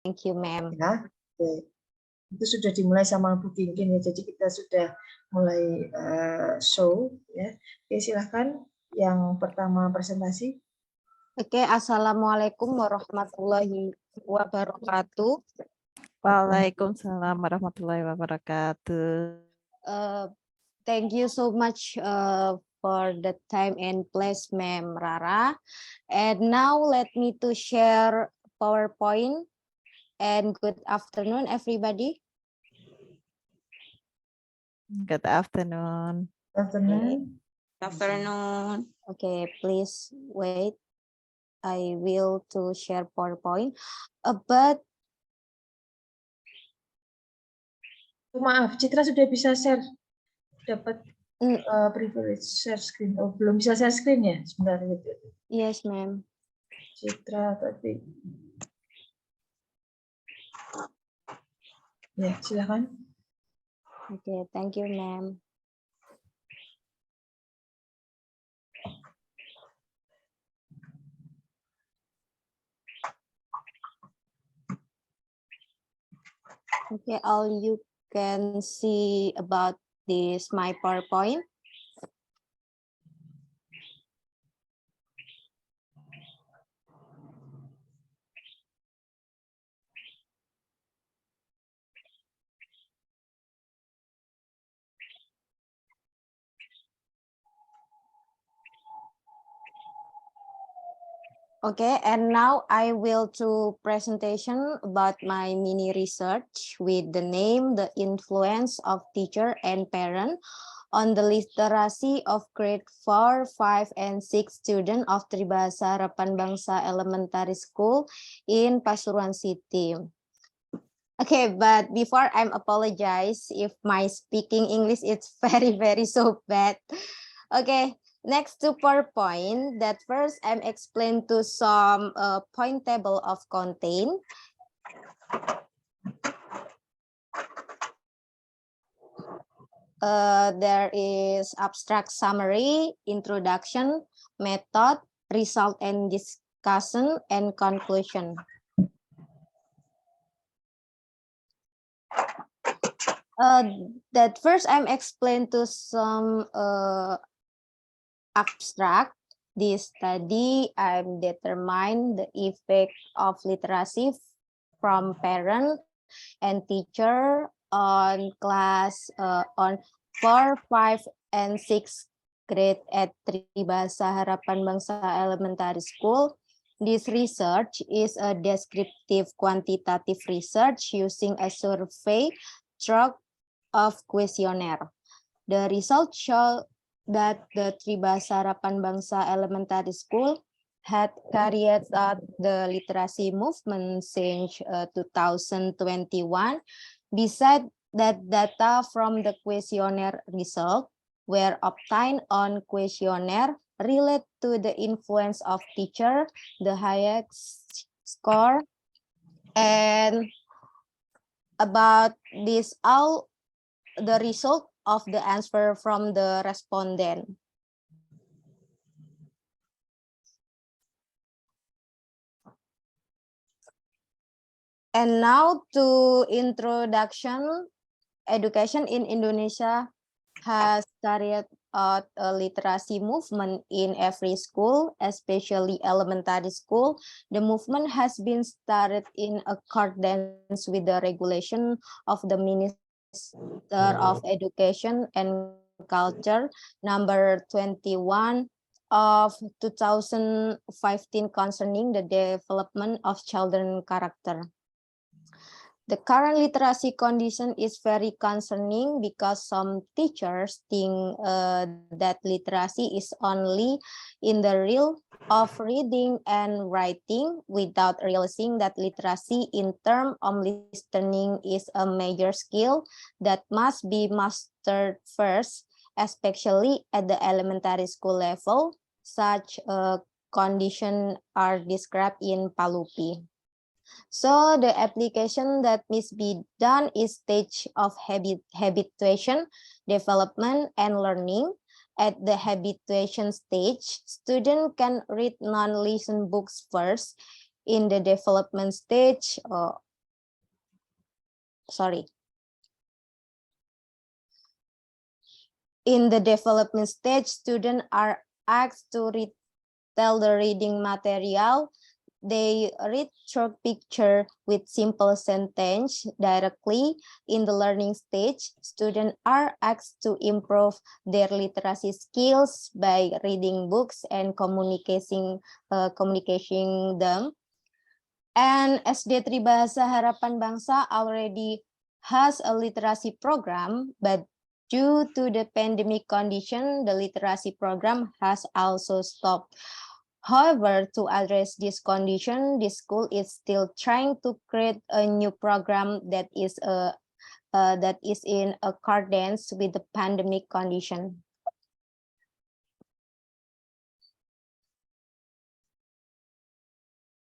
Thank you, ma'am. Ya, oke. Itu sudah dimulai sama Bu Kinkin ya. Jadi kita sudah mulai show ya. Oke, silahkan yang pertama presentasi. Oke, assalamualaikum warahmatullahi wabarakatuh. Waalaikumsalam warahmatullahi wabarakatuh. Thank you so much for the time and place, Ma'am Rara. And now let me to share PowerPoint. And good afternoon, everybody. Good afternoon. Afternoon. Afternoon. Okay, please wait. I will to share PowerPoint. But Maaf, Citra sudah bisa share, dapat privilege share screen. Oh, belum bisa share screen ya? Sebentar. yes, ma'am. Citra tadi. Ya, silakan. Okay, thank you, ma'am. Okay, all you can see about this my PowerPoint. Okay, and now I will to presentation about my mini research with the name The Influence of Teacher and Parent on the Literacy of Grade 4, 5, and 6 students of Tribahasa Harapan Bangsa Elementary School in Pasuruan City. Okay, but before I'm apologize if my speaking English is very so bad. Okay, next to PowerPoint, that first I'm explain to some point table of content. There is abstract summary, introduction, method, result and discussion, and conclusion. That first I'm explain to some abstract. This study I'm determine the effect of literacy from parent and teacher on class on 4, 5, and 6 grade at Tribahasa Harapan Bangsa Elementary School. This research is a descriptive quantitative research using a survey through of questionnaire. The results show that the Tribahasa Harapan Bangsa Elementary School had carried out the literacy movement since 2021. Besides that, data from the questionnaire result were obtained on questionnaire related to the influence of teacher, the highest score, and about this all the result of the answer from the respondent. And now to introduction, education in Indonesia has carried out a literacy movement in every school, especially elementary school. The movement has been started in accordance with the regulation of the Minister of Education and Culture number 21 of 2015 concerning the development of children character. The current literacy condition is very concerning because some teachers think that literacy is only in the realm of reading and writing without realizing that literacy in terms of listening is a major skill that must be mastered first, especially at the elementary school level. Such conditions are described in Palupi. So the application that must be done is stage of habituation, development, and learning. At the habituation stage, student can read non-listen books first. In the development stage, sorry. In the development stage, students are asked to retell the reading material. They read short picture with simple sentence directly. In the learning stage, students are asked to improve their literacy skills by reading books and communicating them. And SD Tribahasa Harapan Bangsa already has a literacy program, but due to the pandemic condition, the literacy program has also stopped. However, to address this condition, the school is still trying to create a new program that is in accordance with the pandemic condition.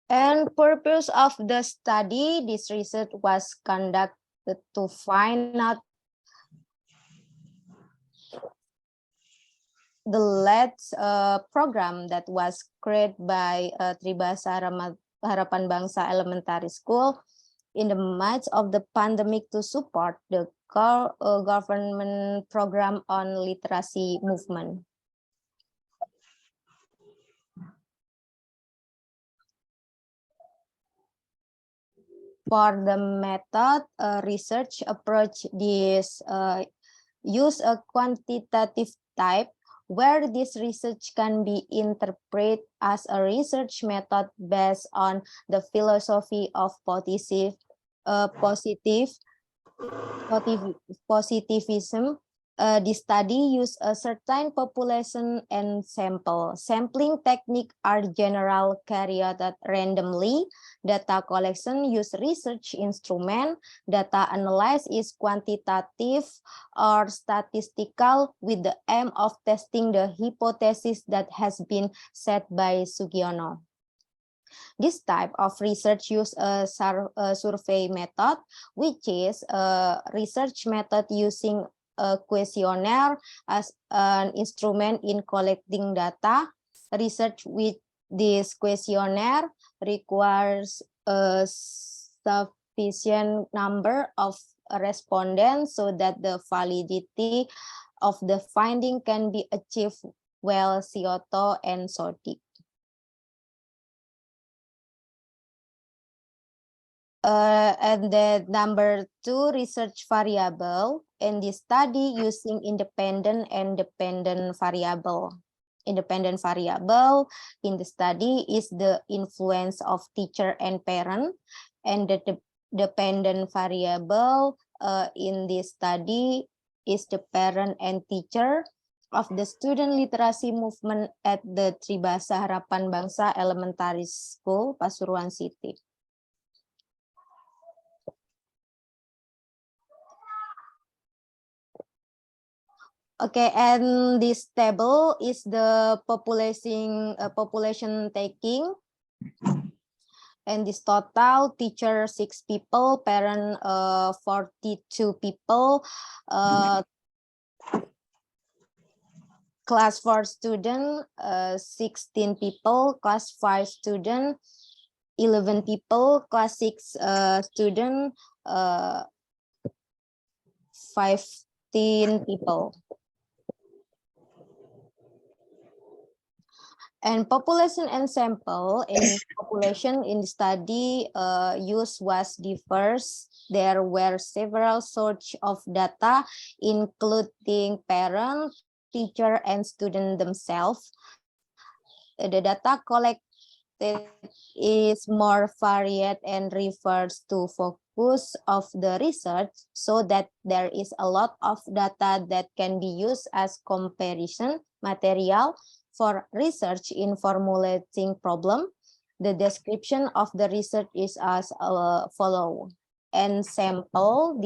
And purpose of the study, this research was conducted to find out the latest program that was created by Tribahasa Harapan Bangsa Elementary School in the midst of the pandemic to support the government program on literacy movement. For the method, research approach, this use a quantitative type where this research can be interpreted as a research method based on the philosophy of positivism. The study use a certain population and sample. Sampling technique are general carried out randomly. Data collection use research instrument. Data analysis is quantitative or statistical with the aim of testing the hypothesis that has been set by Sugiono. This type of research use a survey method, which is a research method using a questionnaire as an instrument in collecting data. Research with this questionnaire requires a sufficient number of respondents so that the validity of the finding can be achieved well, Scioto and Sodik. And then number 2, research variable. In this study using independent and dependent variable. Independent variable in the study is the influence of teacher and parent, and the dependent variable in this study is the parent and teacher of the student literacy movement at the Tribahasa Harapan Bangsa Elementary School, Pasuruan City. Okay, and this table is the population taking, and this total teacher 6 people, parent 42 people, class 4 student 16 people, class 5 student 11 people, class 6 student 15 people. And population and sample in population in the study use was diverse. There were several sources of data, including parent, teacher, and student themselves. The data collected is more varied and refers to focus of the research, so that there is a lot of data that can be used as comparison material for research in formulating problem. The description of the research is as follow. And sample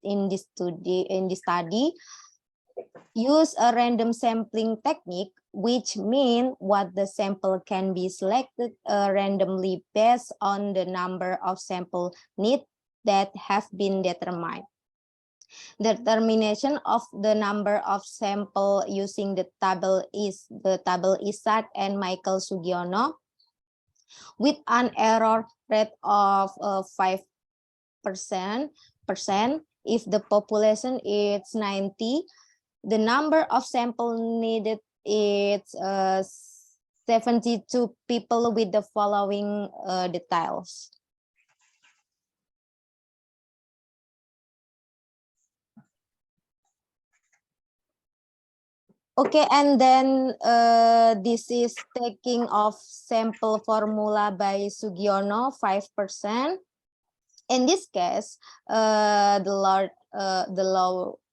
in this study use a random sampling technique, which means what the sample can be selected randomly based on the number of sample needs that have been determined. The determination of the number of sample using the table is Isak and Michael Sugiono with an error rate of 5%. If the population is 90, the number of sample needed is 72 people with the following details. Okay, and then this is taking of sample formula by Sugiono, 5%. In this case, the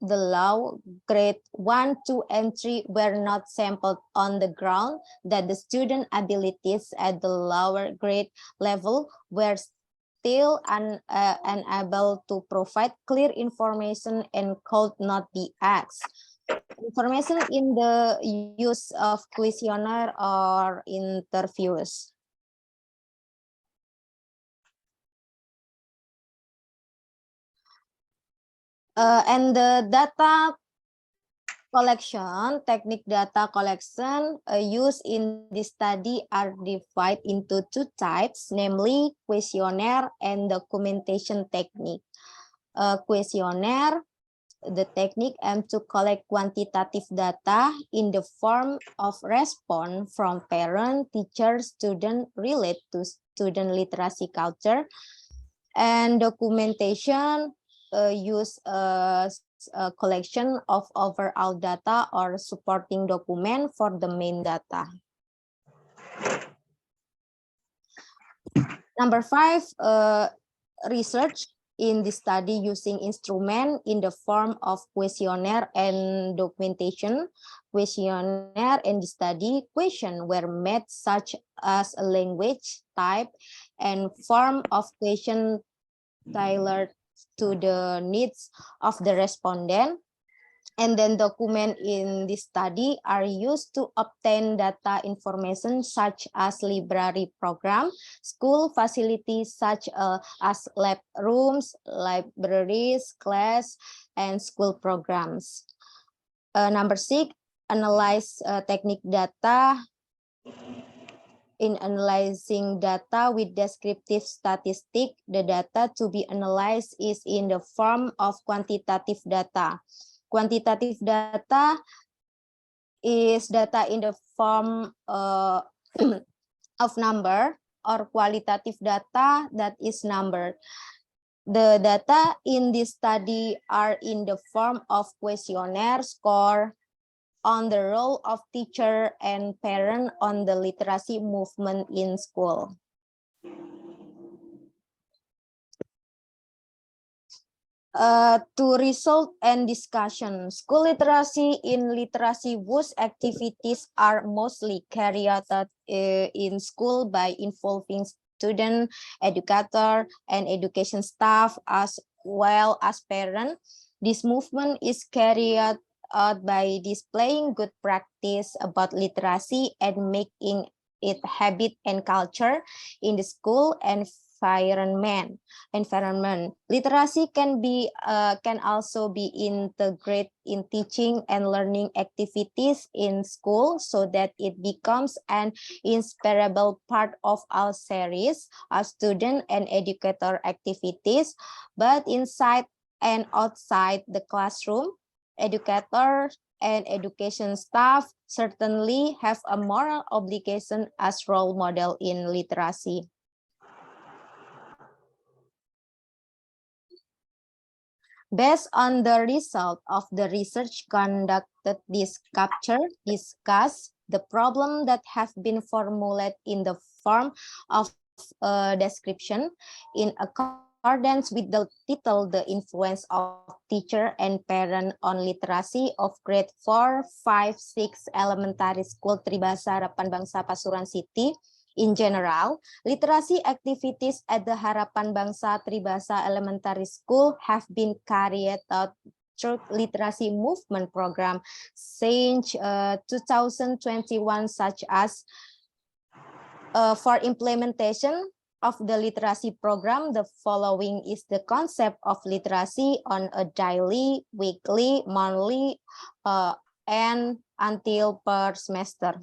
low grade 1, 2, and 3 were not sampled on the ground, that the student abilities at the lower grade level were still unable to provide clear information and could not be asked. Information in the use of questionnaire or interviews. And the data collection, technique data collection used in this study are divided into two types, namely questionnaire and documentation technique. Questionnaire, the technique aims to collect quantitative data in the form of response from parent, teacher, student related to student literacy culture, and documentation use a collection of overall data or supporting document for the main data. Number 5, research in the study using instrument in the form of questionnaire and documentation. Questionnaire and the study question were made such as a language, type, and form of question tailored to the needs of the respondent. And then document in this study are used to obtain data information such as library program, school facilities such as lab rooms, libraries, class, and school programs. Number 6, analyze technique data. In analyzing data with descriptive statistic, the data to be analyzed is in the form of quantitative data. Quantitative data is data in the form of number, or qualitative data that is numbered. The data in this study are in the form of questionnaire score on the role of teacher and parent on the literacy movement in school. To result and discussion, school literacy in literacy WUS activities are mostly carried out in school by involving student, educator, and education staff as well as parents. This movement is carried out by displaying good practice about literacy and making it habit and culture in the school environment. Literacy can also be integrated in teaching and learning activities in school so that it becomes an inseparable part of our series of student and educator activities. But inside and outside the classroom, educators and education staff certainly have a moral obligation as role model in literacy. Based on the result of the research conducted, discuss the problem that have been formulated in the form of description in accordance with the title, The Influence of Teacher and Parent on Literacy of Grade 4, 5, 6 Elementary School Tribasa Harapan Bangsa Pasuruan City. In general, literacy activities at the Harapan Bangsa Tribasa Elementary School have been carried out through literacy movement program since 2021, such as for implementation of the literacy program, the following is the concept of literacy on a daily, weekly, monthly, and until per semester.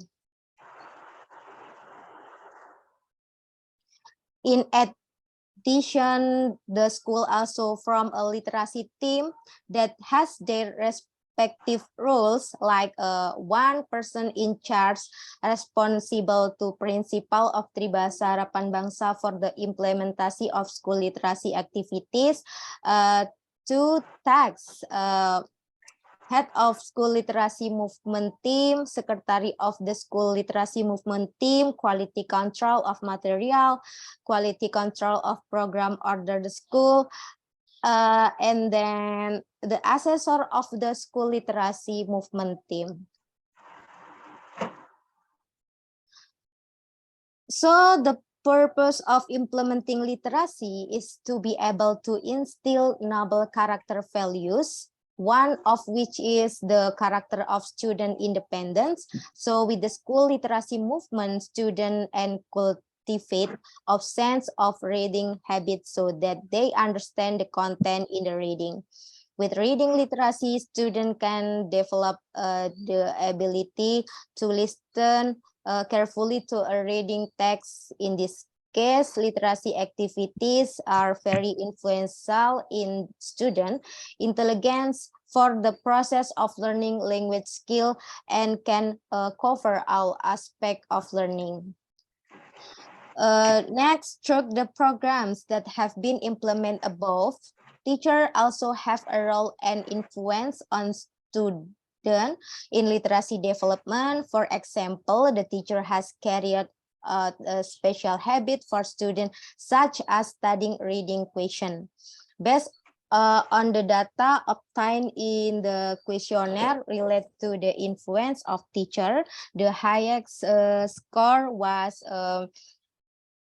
In addition, the school also form a literacy team that has their respective roles, like one person in charge responsible to principal of Tribahasa Harapan Bangsa for the implementation of school literacy activities, two tasks, head of school literacy movement team, secretary of the school literacy movement team, quality control of material, quality control of program order the school, and then the assessor of the school literacy movement team. So the purpose of implementing literacy is to be able to instill noble character values, one of which is the character of student independence. So with the school literacy movement, student and cultivate of sense of reading habits so that they understand the content in the reading. With reading literacy, student can develop the ability to listen carefully to a reading text. In this case, literacy activities are very influential in student intelligence for the process of learning language skill and can cover all aspects of learning. Next, through the programs that have been implemented above, teachers also have a role and influence on students in literacy development. For example, the teacher has carried out a special habit for students, such as studying reading question. Based on the data obtained in the questionnaire related to the influence of teacher, the highest score was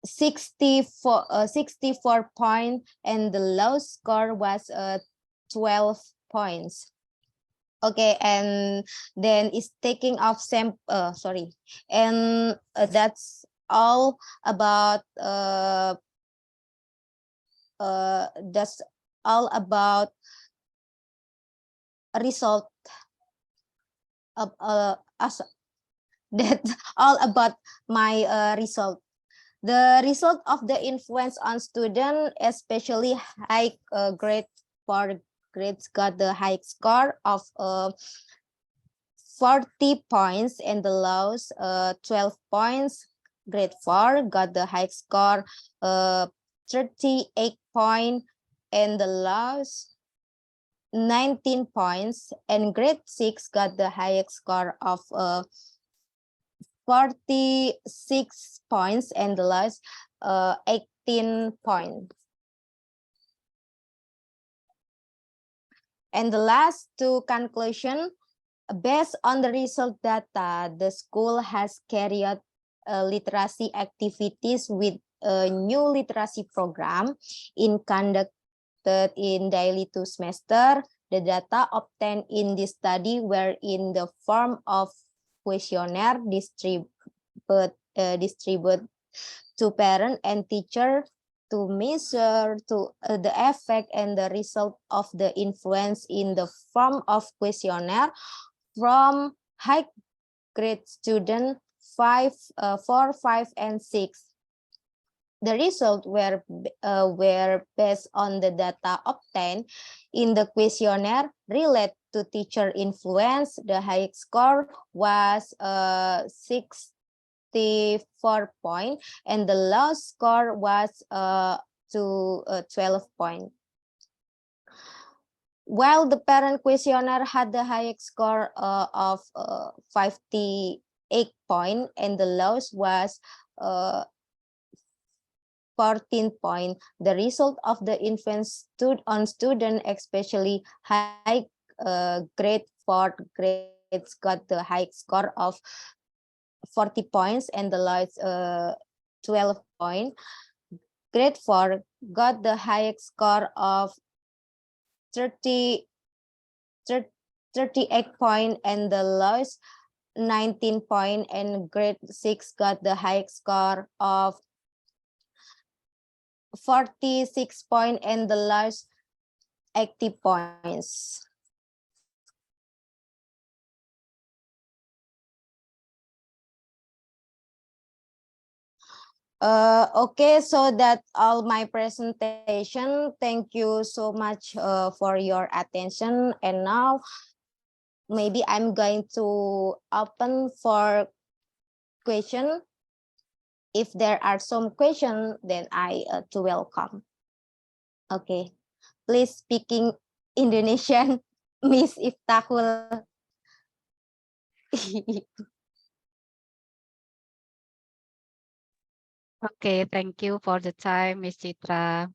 64 points, and the lowest score was 12 points. Okay, and then it's taking off and that's all about result of that's all about my result. The result of the influence on student, especially high grade for grades, got the high score of 40 points, and the lowest 12 points. Grade 4 got the high score 38 points, and the lowest 19 points, and grade 6 got the highest score of 46 points, and the last 18 points. And the last two conclusion, based on the result data, the school has carried literacy activities with a new literacy program conducted in daily 2 semester. The data obtained in this study were in the form of questionnaire distribute to parent and teacher to measure the effect and the result of the influence in the form of questionnaire from high grade student 4, 5, and 6. The results were based on the data obtained in the questionnaire related to teacher influence. The highest score was 64 points, and the lowest score was 12 points. While the parent questionnaire had the highest score of 58 points, and the lowest was 14 points, the result of the influence on student, especially high grade 4 grades, got the high score of 40 points, and the lowest 12 points. Grade 4 got the highest score of 38 points, and the lowest 19 points, and grade 6 got the highest score of 46 points, and the lowest 80 points. Okay, so that's all my presentation. Thank you so much for your attention. And now maybe I'm going to open for question. If there are some questions, then I to welcome. Okay, please speaking Indonesian, Miss Iftahul. Okay, thank you for the time, Miss Citra.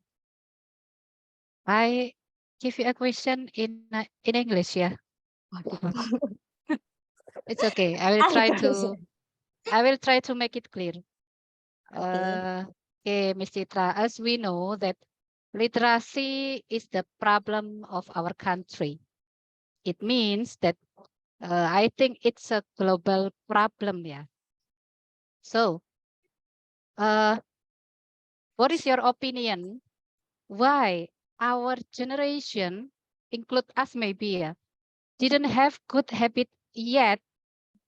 I give you a question in English, yeah. It's okay. I will try to make it clear. Okay. Okay, Miss Citra, as we know that literacy is the problem of our country. It means that I think it's a global problem, yeah. So, what is your opinion? Why our generation, include us maybe, yeah, didn't have good habit yet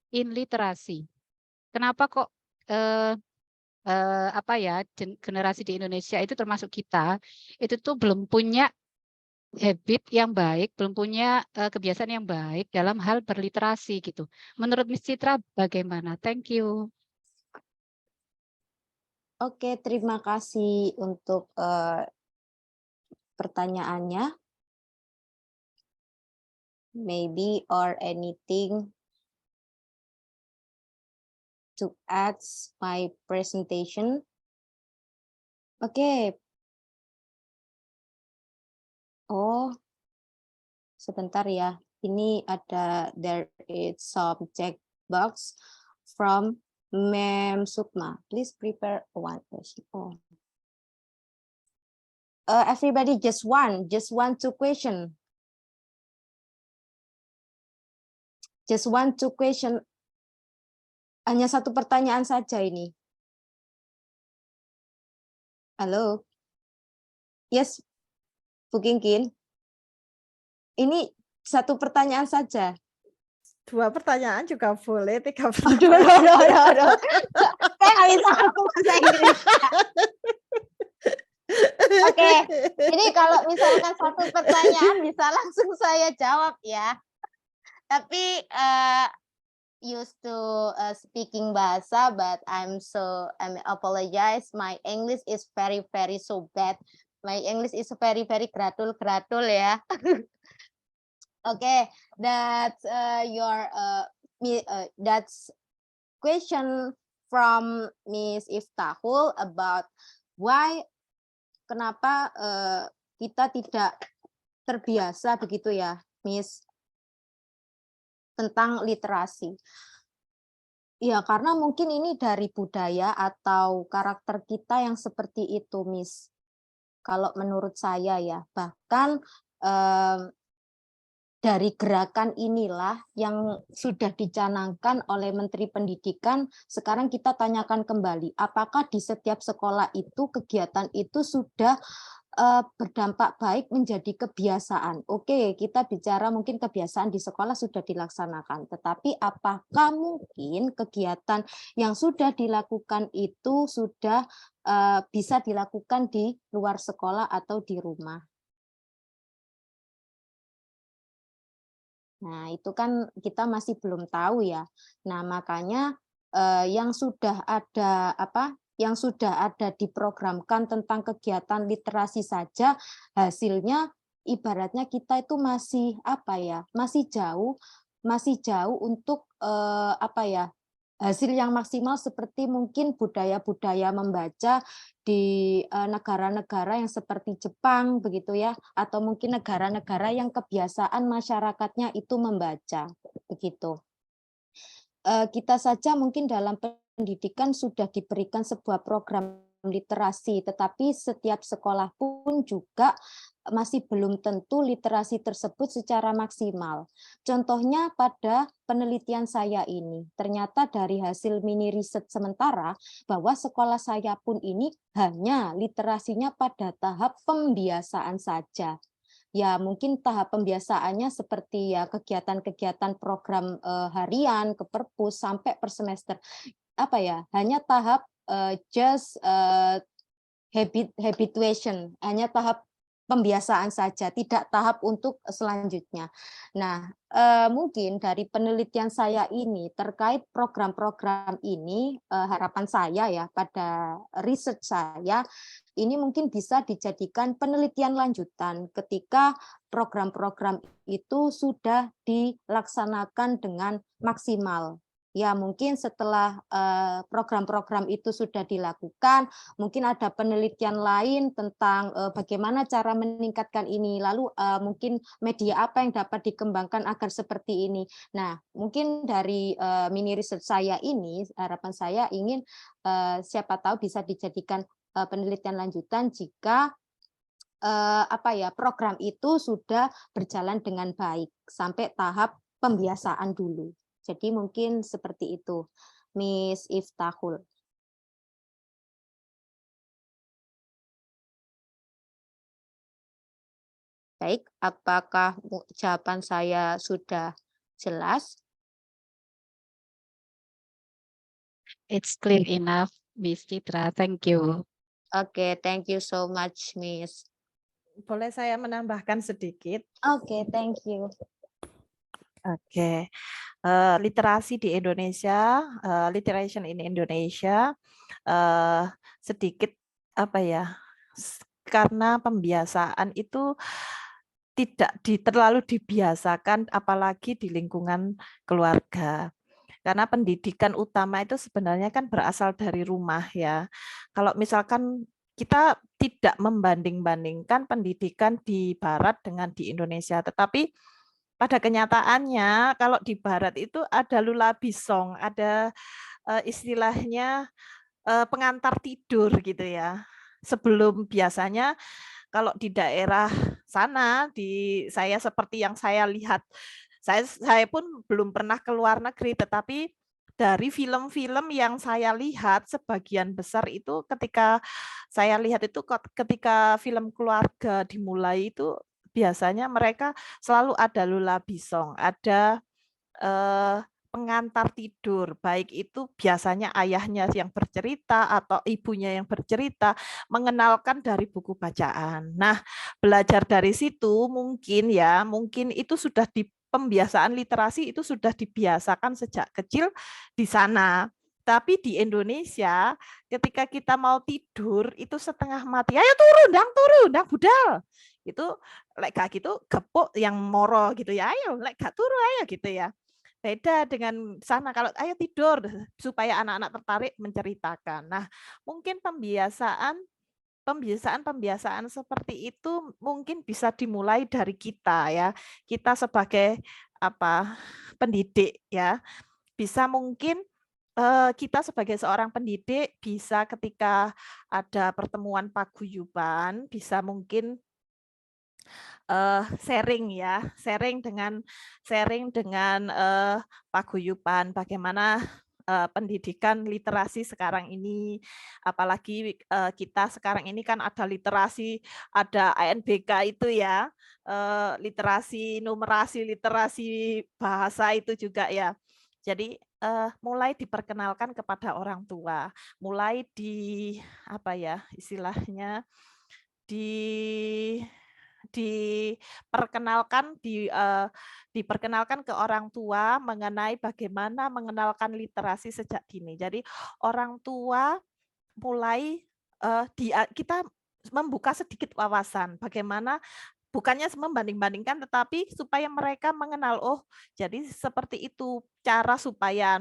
in literacy? Kenapa kok apa ya, generasi di Indonesia itu termasuk kita itu tuh belum punya habit yang baik, belum punya kebiasaan yang baik dalam hal berliterasi gitu. Menurut Miss Citra bagaimana? Thank you. Oke, terima kasih untuk pertanyaannya. Maybe or anything to add my presentation. Oke. Oh, sebentar ya. Ini ada there is some checkbox from Ma'am Sukma. Please prepare one question. Oh. Everybody just one two question. Just one two question. Hanya satu pertanyaan saja ini. Halo. Yes, Bu Kingkin. Ini satu pertanyaan saja. 2 pertanyaan juga boleh, 3 Aduh, pertanyaan. aduh. Saya nggak bisa ngomong bahasa Inggris. Oke, ini kalau misalkan satu pertanyaan bisa langsung saya jawab ya. Tapi used to speaking bahasa, but I'm apologize. My English is very so bad. My English is very gratul ya. Okay, that's that's question from Miss Iftahul about why kenapa kita tidak terbiasa begitu ya, Miss, tentang literasi. Ya, karena mungkin ini dari budaya atau karakter kita yang seperti itu, Miss. Kalau menurut saya ya, bahkan dari gerakan inilah yang sudah dicanangkan oleh Menteri Pendidikan. Sekarang kita tanyakan kembali, apakah di setiap sekolah itu kegiatan itu sudah berdampak baik menjadi kebiasaan. Oke, kita bicara mungkin kebiasaan di sekolah sudah dilaksanakan, tetapi apakah mungkin kegiatan yang sudah dilakukan itu sudah bisa dilakukan di luar sekolah atau di rumah? Nah, itu kan kita masih belum tahu ya. Nah, makanya yang sudah ada yang sudah ada diprogramkan tentang kegiatan literasi saja hasilnya ibaratnya kita itu masih masih jauh untuk hasil yang maksimal seperti mungkin budaya-budaya membaca di negara-negara yang seperti Jepang begitu ya, atau mungkin negara-negara yang kebiasaan masyarakatnya itu membaca begitu. Kita saja mungkin dalam pendidikan sudah diberikan sebuah program literasi, tetapi setiap sekolah pun juga masih belum tentu literasi tersebut secara maksimal. Contohnya pada penelitian saya ini, ternyata dari hasil mini riset sementara bahwa sekolah saya pun ini hanya literasinya pada tahap pembiasaan saja. Ya mungkin tahap pembiasaannya seperti ya kegiatan-kegiatan program harian ke perpus sampai per semester. Hanya tahap just habituation, hanya tahap pembiasaan saja, tidak tahap untuk selanjutnya. Nah, mungkin dari penelitian saya ini terkait program-program ini, harapan saya ya pada research saya, ini mungkin bisa dijadikan penelitian lanjutan ketika program-program itu sudah dilaksanakan dengan maksimal. Ya, mungkin setelah program-program itu sudah dilakukan, mungkin ada penelitian lain tentang bagaimana cara meningkatkan ini, lalu mungkin media apa yang dapat dikembangkan agar seperti ini. Nah, mungkin dari mini research saya ini, harapan saya ingin siapa tahu bisa dijadikan penelitian lanjutan jika program itu sudah berjalan dengan baik sampai tahap pembiasaan dulu. Jadi mungkin seperti itu, Miss Iftahul. Baik, apakah jawaban saya sudah jelas? It's clear enough, Miss Citra. Thank you. Oke, thank you so much, Miss. Boleh saya menambahkan sedikit? Oke, thank you. Oke, literasi di Indonesia, literation in Indonesia, sedikit karena pembiasaan itu tidak terlalu dibiasakan, apalagi di lingkungan keluarga. Karena pendidikan utama itu sebenarnya kan berasal dari rumah ya. Kalau misalkan kita tidak membanding-bandingkan pendidikan di Barat dengan di Indonesia, tetapi pada kenyataannya kalau di Barat itu ada lullaby song, ada istilahnya pengantar tidur gitu ya. Sebelum biasanya kalau di daerah sana, saya seperti yang saya lihat, saya pun belum pernah ke luar negeri, tetapi dari film-film yang saya lihat sebagian besar itu ketika saya lihat itu ketika film keluarga dimulai itu biasanya mereka selalu ada lullaby song, ada pengantar tidur, baik itu biasanya ayahnya yang bercerita atau ibunya yang bercerita, mengenalkan dari buku bacaan. Nah, belajar dari situ mungkin itu sudah di pembiasaan literasi itu sudah dibiasakan sejak kecil di sana. Tapi di Indonesia, ketika kita mau tidur itu setengah mati, ayo turun, dang budal. Itu lek gak gitu gepuk yang moro gitu ya, ayo lek gak turu ayo gitu ya. Beda dengan sana, kalau ayo tidur supaya anak-anak tertarik menceritakan. Nah, mungkin pembiasaan seperti itu mungkin bisa dimulai dari kita ya. Kita sebagai pendidik ya. Bisa mungkin kita sebagai seorang pendidik bisa ketika ada pertemuan paguyuban bisa mungkin sharing dengan paguyuban bagaimana pendidikan literasi sekarang ini, apalagi kita sekarang ini kan ada literasi, ada ANBK itu ya, literasi numerasi, literasi bahasa itu juga ya. Jadi mulai diperkenalkan kepada orang tua, mulai istilahnya diperkenalkan ke orang tua mengenai bagaimana mengenalkan literasi sejak dini. Jadi orang tua mulai kita membuka sedikit wawasan bagaimana bukannya membanding-bandingkan tetapi supaya mereka mengenal jadi seperti itu cara supaya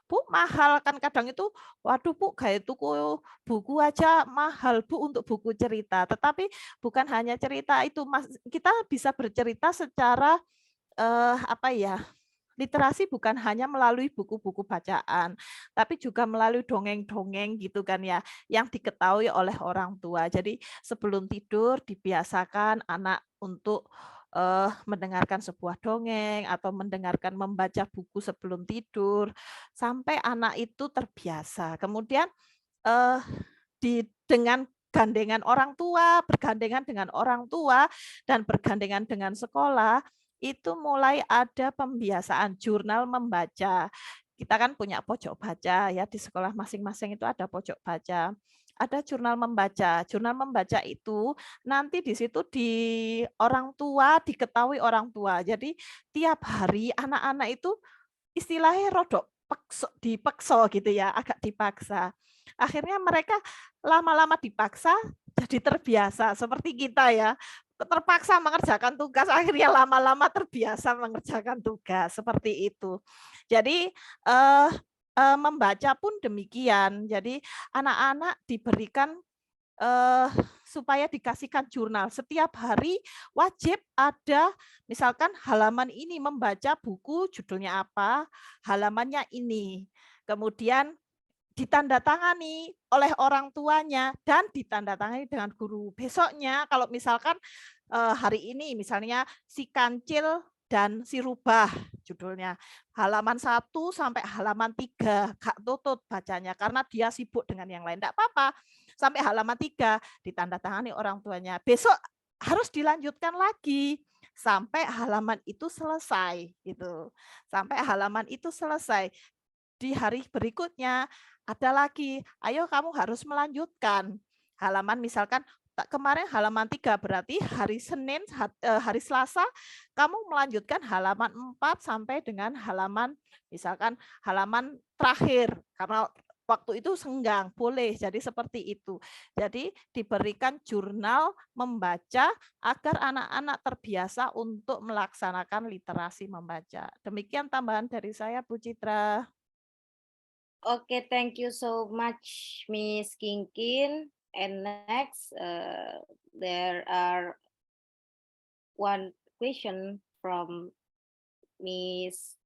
Bu mahal kan kadang itu waduh Bu kayak tuku buku aja mahal Bu untuk buku cerita tetapi bukan hanya cerita itu kita bisa bercerita secara literasi bukan hanya melalui buku-buku bacaan, tapi juga melalui dongeng-dongeng gitu kan ya, yang diketahui oleh orang tua. Jadi sebelum tidur dibiasakan anak untuk mendengarkan sebuah dongeng atau membaca buku sebelum tidur, sampai anak itu terbiasa. Kemudian dengan bergandengan dengan orang tua dan bergandengan dengan sekolah, itu mulai ada pembiasaan jurnal membaca. kita kan punya pojok baca ya, di sekolah masing-masing itu ada pojok baca. Ada jurnal membaca. Jurnal membaca itu nanti di situ di orang tua, diketahui orang tua. Jadi tiap hari anak-anak itu istilahnya rodok dipaksa gitu ya, agak dipaksa. Akhirnya mereka lama-lama dipaksa jadi terbiasa seperti kita ya. Terpaksa mengerjakan tugas, akhirnya lama-lama terbiasa mengerjakan tugas seperti itu. Jadi membaca pun demikian. Jadi anak-anak diberikan supaya dikasihkan jurnal. Setiap hari wajib ada, misalkan halaman ini membaca buku, judulnya apa, halamannya ini. Kemudian ditandatangani oleh orang tuanya dan ditandatangani dengan guru. Besoknya kalau misalkan hari ini misalnya si kancil dan si rubah judulnya, halaman 1 sampai halaman 3 Kak Tutut bacanya karena dia sibuk dengan yang lain. Enggak apa-apa. Sampai halaman 3 ditandatangani orang tuanya. Besok harus dilanjutkan lagi sampai halaman itu selesai gitu. Sampai halaman itu selesai. Di hari berikutnya ada lagi, ayo kamu harus melanjutkan. Halaman misalkan kemarin halaman 3 berarti hari Senin, hari Selasa kamu melanjutkan halaman 4 sampai dengan halaman misalkan halaman terakhir karena waktu itu senggang, boleh. Jadi seperti itu. Jadi diberikan jurnal membaca agar anak-anak terbiasa untuk melaksanakan literasi membaca. Demikian tambahan dari saya, Bu Citra. Okay, thank you so much, Miss Kinkin. And next, there are one question from Miss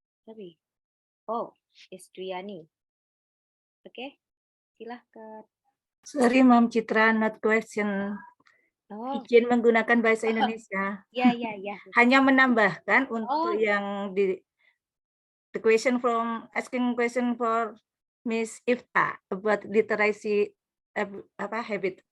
Istriani. Okay, silahkan. Sorry, Mam Citra, not question. Oh, Izin menggunakan bahasa Indonesia. ya. Hanya menambahkan untuk yang di the question from asking question for Miss Ifta about literasi habit.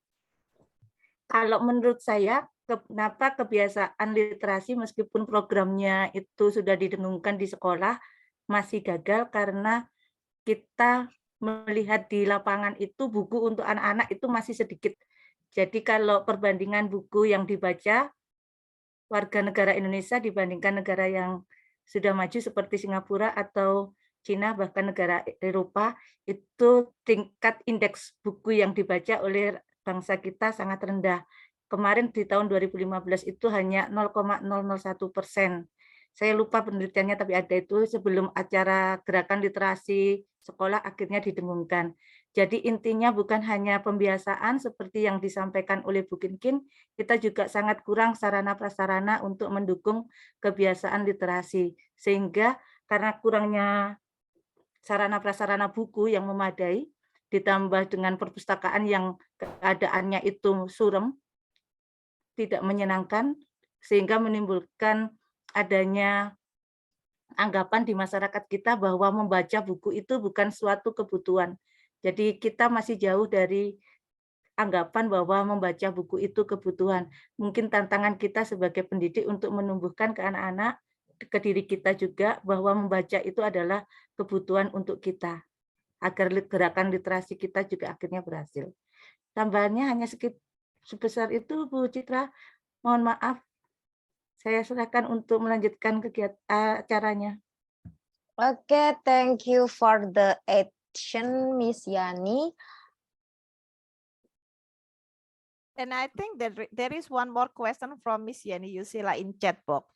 Kalau menurut saya, kenapa kebiasaan literasi meskipun programnya itu sudah didengungkan di sekolah masih gagal karena kita melihat di lapangan itu buku untuk anak-anak itu masih sedikit. Jadi kalau perbandingan buku yang dibaca warga negara Indonesia dibandingkan negara yang sudah maju seperti Singapura atau Cina, bahkan negara Eropa, itu tingkat indeks buku yang dibaca oleh bangsa kita sangat rendah. Kemarin di tahun 2015 itu hanya 0,001%. Saya lupa penelitiannya, tapi ada itu sebelum acara gerakan literasi sekolah akhirnya didengungkan. Jadi intinya bukan hanya pembiasaan seperti yang disampaikan oleh Bu Kinkin, kita juga sangat kurang sarana-prasarana untuk mendukung kebiasaan literasi. Sehingga karena kurangnya sarana-prasarana buku yang memadai, ditambah dengan perpustakaan yang keadaannya itu suram, tidak menyenangkan, sehingga menimbulkan adanya anggapan di masyarakat kita bahwa membaca buku itu bukan suatu kebutuhan. Jadi kita masih jauh dari anggapan bahwa membaca buku itu kebutuhan. Mungkin tantangan kita sebagai pendidik untuk menumbuhkan ke anak-anak, ke diri kita juga, bahwa membaca itu adalah kebutuhan untuk kita, agar gerakan literasi kita juga akhirnya berhasil. Tambahannya hanya sebesar itu, Bu Citra. Mohon maaf, saya serahkan untuk melanjutkan kegiatan acaranya. Okay, thank you for the action, Miss Yani. And I think that there is one more question from Miss Yani Yusila in chat box.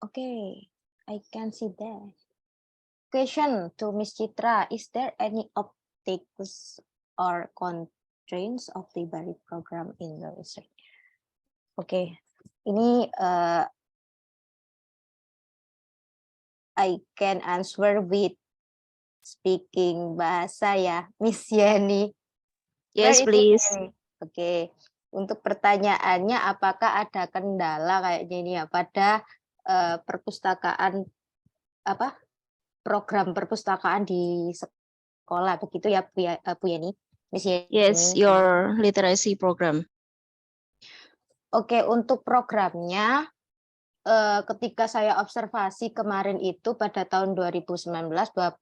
Okay, I can see that. Question to Miss Citra, is there any obstacles or constraints of the library program in your research? Okay, ini I can answer with speaking bahasa ya, Miss Yani. Yes, please. Oke, untuk pertanyaannya apakah ada kendala kayaknya ini ya pada perpustakaan program perpustakaan di sekolah begitu ya Bu Yani? Miss Yani? Yes, your literacy program. Oke, untuk programnya ketika saya observasi kemarin itu pada tahun 2019-2020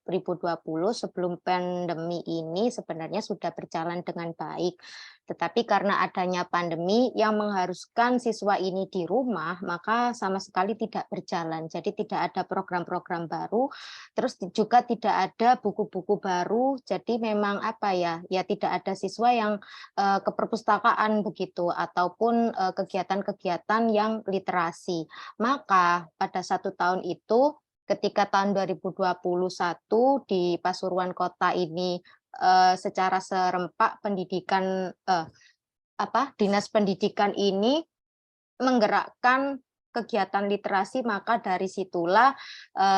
sebelum pandemi ini sebenarnya sudah berjalan dengan baik. Tetapi karena adanya pandemi yang mengharuskan siswa ini di rumah, maka sama sekali tidak berjalan. Jadi tidak ada program-program baru, terus juga tidak ada buku-buku baru. Jadi memang apa ya, ya tidak ada siswa yang ke perpustakaan begitu, ataupun kegiatan-kegiatan yang literasi. Maka pada 1 tahun itu, ketika tahun 2021 di Pasuruan Kota ini secara serempak Dinas Pendidikan ini menggerakkan kegiatan literasi, maka dari situlah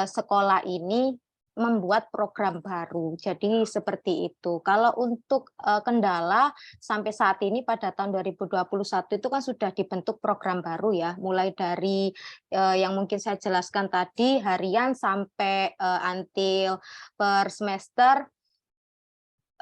sekolah ini membuat program baru. Jadi seperti itu. Kalau untuk kendala sampai saat ini pada tahun 2021 itu kan sudah dibentuk program baru ya, mulai dari yang mungkin saya jelaskan tadi harian sampai until per semester.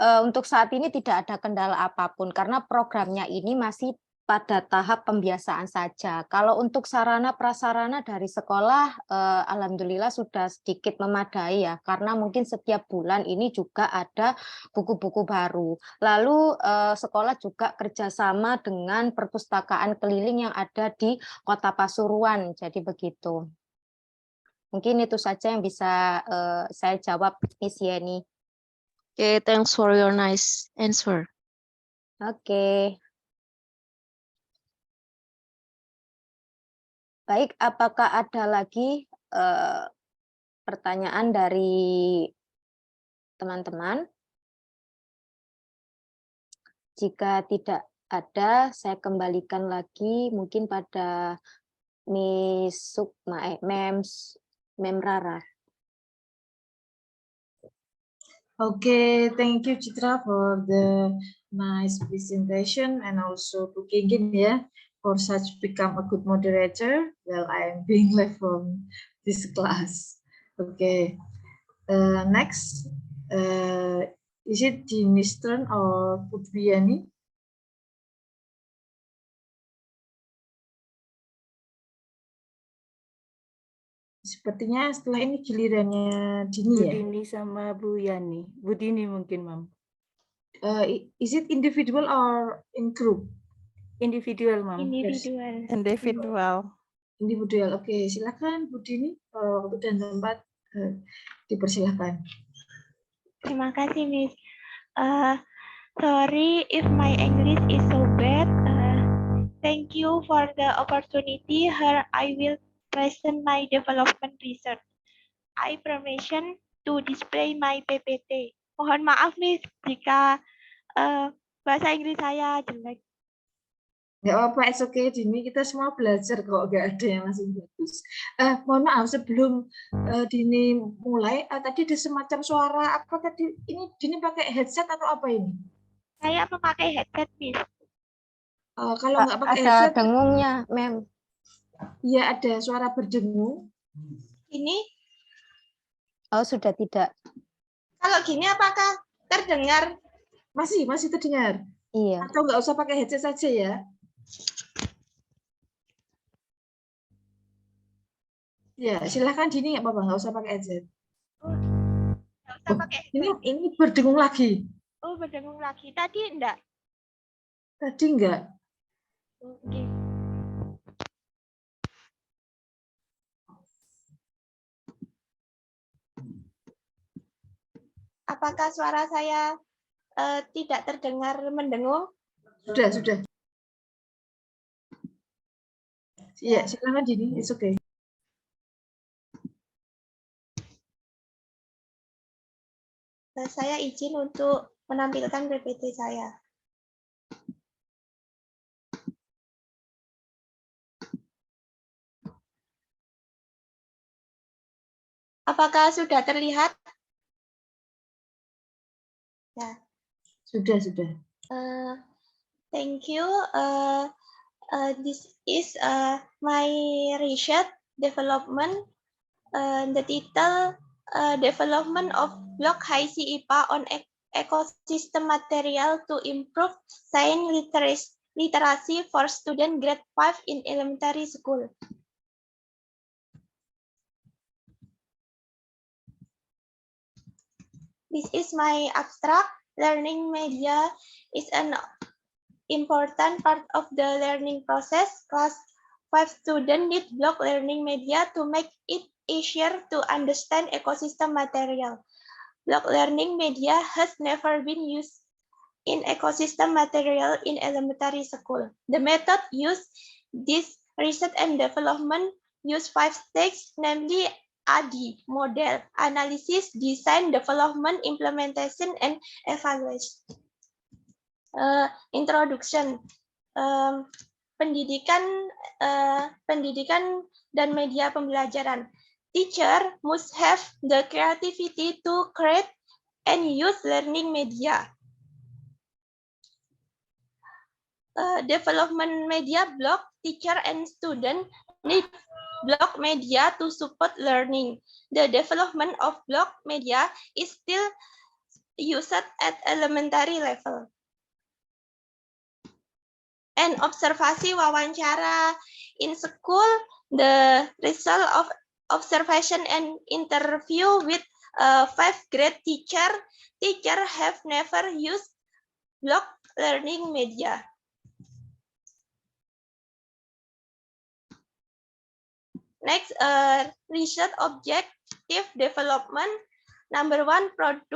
Untuk saat ini tidak ada kendala apapun karena programnya ini masih pada tahap pembiasaan saja. Kalau untuk sarana prasarana dari sekolah, alhamdulillah sudah sedikit memadai ya, karena mungkin setiap bulan ini juga ada buku-buku baru. Lalu sekolah juga kerjasama dengan perpustakaan keliling yang ada di Kota Pasuruan, jadi begitu. Mungkin itu saja yang bisa saya jawab, Miss Yeni. Okay, thanks for your nice answer. Oke. Baik, apakah ada lagi pertanyaan dari teman-teman? Jika tidak ada, saya kembalikan lagi mungkin pada Miss Sukma, Mem Rara. Okay, thank you Citra for the nice presentation and also to Kinggin for such become a good moderator while I am being left from this class. Okay, next, is it Jeannie's turn or Putbiani? Sepertinya setelah ini gilirannya Dini Bu ya? Dini sama Bu Yani. Bu Dini mungkin, Mam. Is it individual or in group? Individual, Mam. Individual. Individual. Individual. Oke, silakan Bu Dini. Waktu dan tempat dipersilakan. Terima kasih, Miss. Sorry if my English is so bad. Thank you for the opportunity. Here I will present my development research. I permission to display my PPT. Mohon maaf, Miss, jika bahasa Inggris saya jelek. Nggak apa-apa, it's okay, Dini. Kita semua belajar kok, nggak ada yang langsung bagus. Mohon maaf, sebelum Dini mulai, tadi ada semacam suara, apa tadi? Ini Dini pakai headset atau apa ini? Saya memakai headset, Miss. Kalau nggak pakai ada headset, dengungnya, Mem. Iya, ada suara berdengung. Ini, Oh, sudah tidak. kalau gini apakah terdengar? Masih terdengar. Iya. Atau nggak usah pakai headset saja ya? Ya, silakan Dini, nggak apa-apa, nggak usah pakai headset. Nggak usah pakai headset. Ini berdengung lagi. Oh, berdengung lagi. Tadi enggak? Tadi enggak. Oke. Apakah suara saya tidak terdengar mendengung? Sudah. Iya, silakan Dini, it's okay. Saya izin untuk menampilkan PPT saya. Apakah sudah terlihat? Ya. Sudah. Thank you. This is my research development. The title Development of Block High IPA on Ecosystem Material to Improve Science Literacy for Student Grade 5 in Elementary School. This is my abstract. Learning media is an important part of the learning process. Class 5 students need block learning media to make it easier to understand ecosystem material. Block learning media has never been used in ecosystem material in elementary school. The method used this research and development use 5 stages, namely ADI, model, analysis, design, development, implementation, and evaluation. Introduction, pendidikan dan media pembelajaran. Teacher must have the creativity to create and use learning media. Development media block, teacher and student need block media to support learning. The development of block media is still used at elementary level. And observasi wawancara. In school, the result of observation and interview with 5th grade teacher have never used block learning media. Next, research objective development. Number 1, product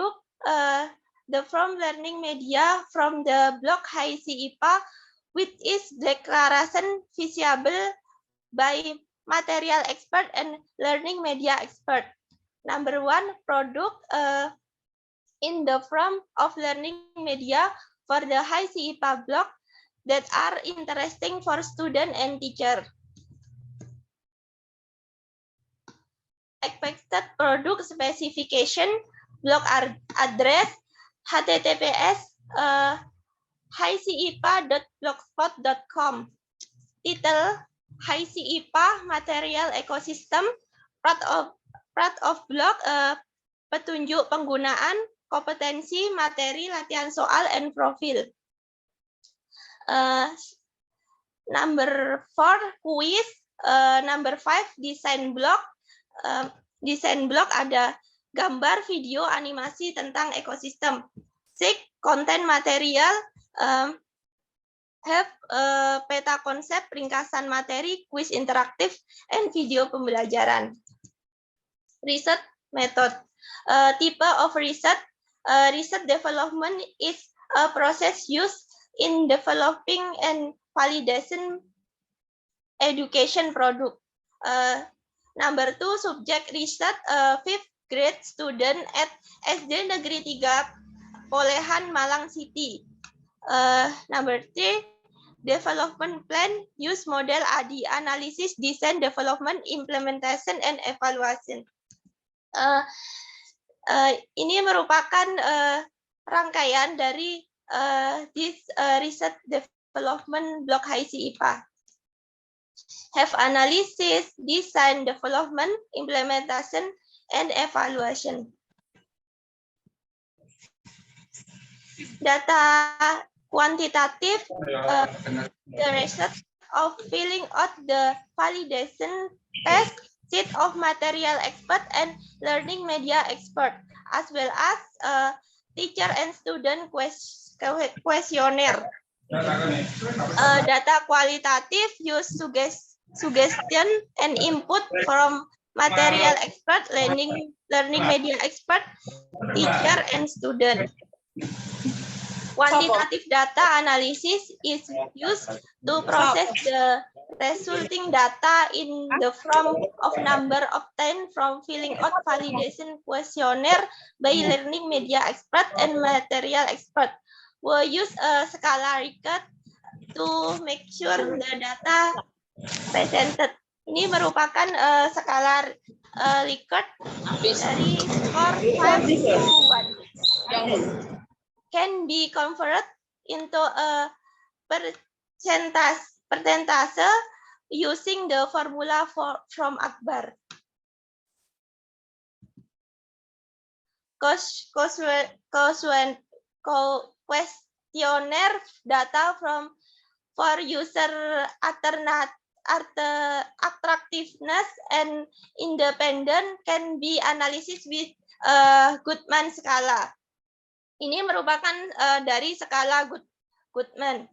the from learning media from the block HICIPA, which is declaration feasible by material expert and learning media expert. Number 1, product in the form of learning media for the HICIPA block that are interesting for student and teacher. Expected product specification, block address, https HICIPA.blogspot.com. Title, HICIPA Material Ecosystem, part of block, petunjuk penggunaan, kompetensi, materi, latihan soal, and profil. Number 4, quiz. Number 5, design block. Desain blog ada gambar, video, animasi tentang ekosistem. 6, content material, have peta konsep, ringkasan materi, quiz interaktif, and video pembelajaran. Research method, type of research. Research development is a process used in developing and validation education product. Number 2, subject research, 5th grade student at SD Negeri 3 Polehan, Malang City. Number 3, development plan, use model ADI, analysis, design, development, implementation, and evaluation. Ini merupakan rangkaian dari this research development block HICIPA. Have analysis, design, development, implementation, and evaluation. Data quantitative, the research of filling out the validation test sheet of material expert and learning media expert, as well as teacher and student questionnaire. Data qualitative, use suggestion and input from material expert, learning media expert, teacher, and student. Quantitative data analysis is used to process the resulting data in the form of number obtained from filling out validation questionnaire by learning media expert and material expert. We use a skala Likert to make sure the data presented. Ini merupakan skala Likert dari skor 5 to 1. Can be converted into a percentage using the formula from Akbar. Questionnaire data for user attractiveness and independent can be analysis with Goodman skala. Ini merupakan dari skala Goodman.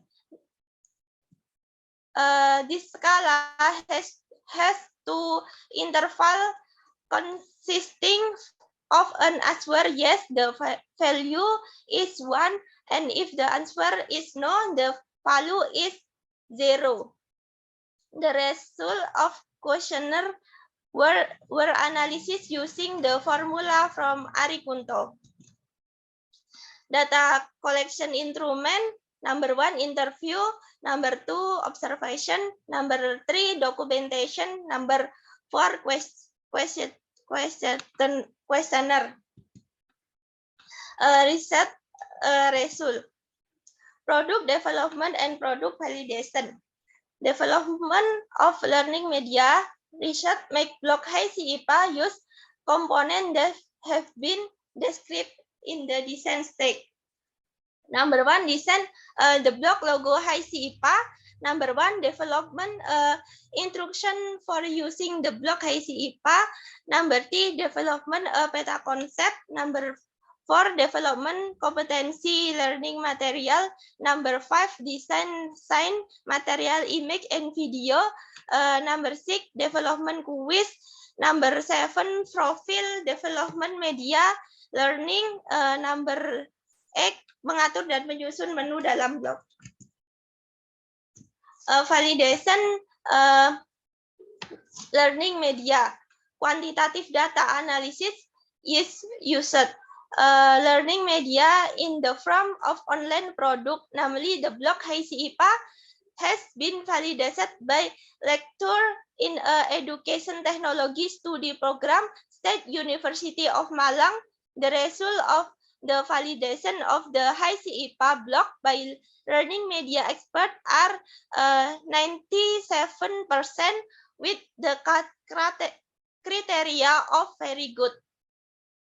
This skala has two interval consisting of an answer yes, the value is 1, and if the answer is no, the value is 0. The result of questionnaire were analysis using the formula from Arikunto. Data collection instrument, number 1, interview, number 2, observation, number 3, documentation, number 4, questionnaire. Research result. Product development and product validation. Development of learning media research make block HICIPA use components that have been described in the design stage. Number 1, design the block logo HICIPA. Number 1, development instruction for using the block HICIPA. Number 3, development peta concept. Number 4, development competency learning material. Number 5, design sign material, image and video. Number 6, development quiz. Number 7, profile development media learning. Number 8, mengatur dan menyusun menu dalam blog. Validation learning media. Quantitative data analysis is used. Learning media in the form of online product, namely the block HICIPA, has been validated by lecturer in education technology study program, State University of Malang. The result of the validation of the HICIPA block by learning media expert are 97% with the criteria of very good.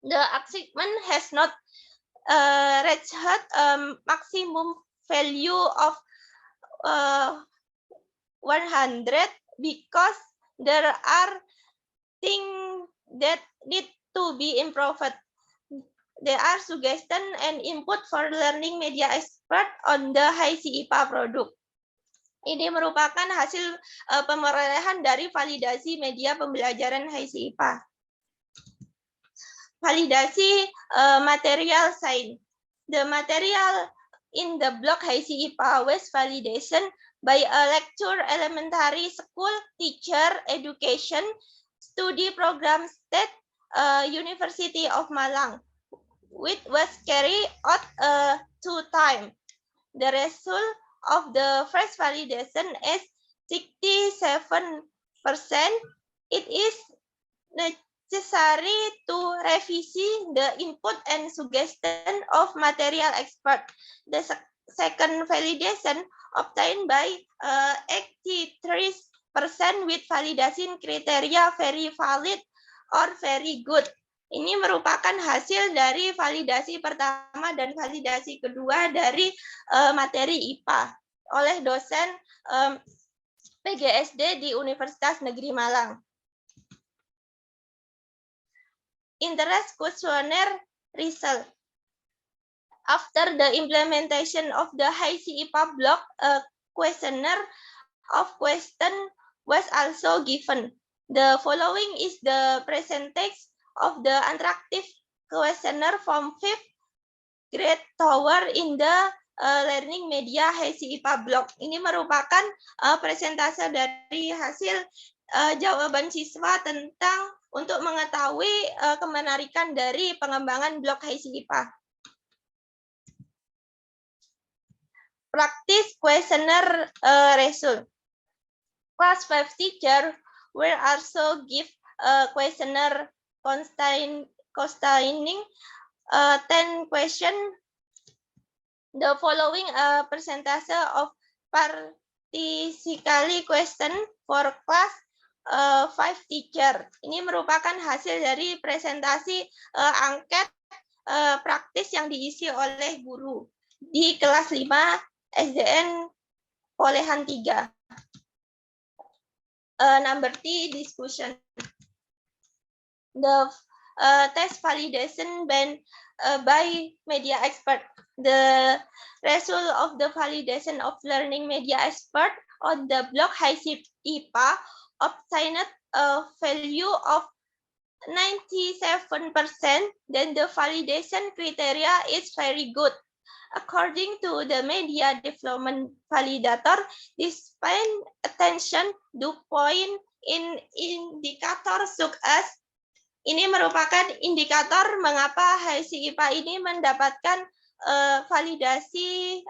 The achievement has not reached maximum value of 100 because there are things that need to be improved. There are suggestions and input for learning media expert on the HICIPA product. Ini merupakan hasil pemerolehan dari validasi media pembelajaran HICIPA. Validasi material science. The material in the block HICIPA was validation by a lecturer elementary school teacher education study program State University of Malang, which was carried out 2 times. The result of the first validation is 67%. It is necessary to revisi the input and suggestion of material expert. The second validation obtained by 83% with validation criteria very valid or very good. Ini merupakan hasil dari validasi pertama dan validasi kedua dari materi IPA oleh dosen PGSD di Universitas Negeri Malang. Interest questionnaire result. After the implementation of the HICIPA block, a questionnaire of question was also given. The following is the percentage of the interactive questionnaire from 5th grade tower in the learning media HICIPA block. Ini merupakan presentase dari hasil jawaban siswa tentang untuk mengetahui kemenarikan dari pengembangan blok HICIPA. Practice questionnaire result. Class 5 teacher will also give questionnaire containing 10 questions. The following percentage of participatory question for class 5 teacher. Ini merupakan hasil dari presentasi angket praktis yang diisi oleh guru di kelas 5 SDN Polehan 3. Number 3, discussion. The test validation by media expert. The result of the validation of learning media expert on the block HiSCI IPA obtained a value of 97%, then the validation criteria is very good. According to the media development validator, this paying attention to point in indikator such as ini merupakan indikator mengapa HiSCI IPA ini mendapatkan validasi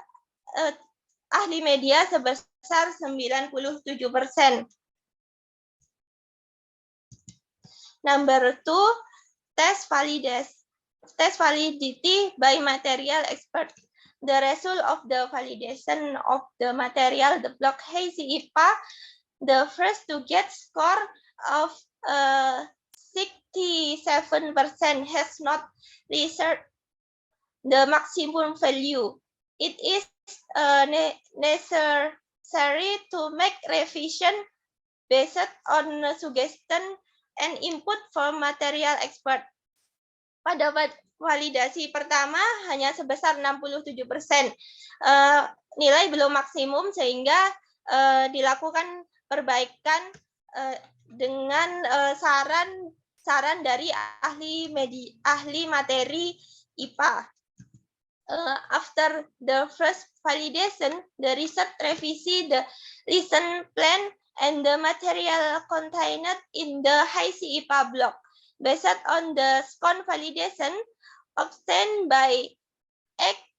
ahli media sebesar 97%. Number 2, test validity by material expert. The result of the validation of the material, the block HiSCI IPA, the first to get score of 67% has not reached the maximum value. It is necessary to make revision based on suggestion and input from material expert. Pada validasi pertama hanya sebesar 67%. Nilai belum maksimum sehingga dilakukan perbaikan dengan saran dari ahli materi IPA. After the first validation, the research revisi the lesson plan and the material contained in the HiSCI IPA block. Based on the SCON validation obtained by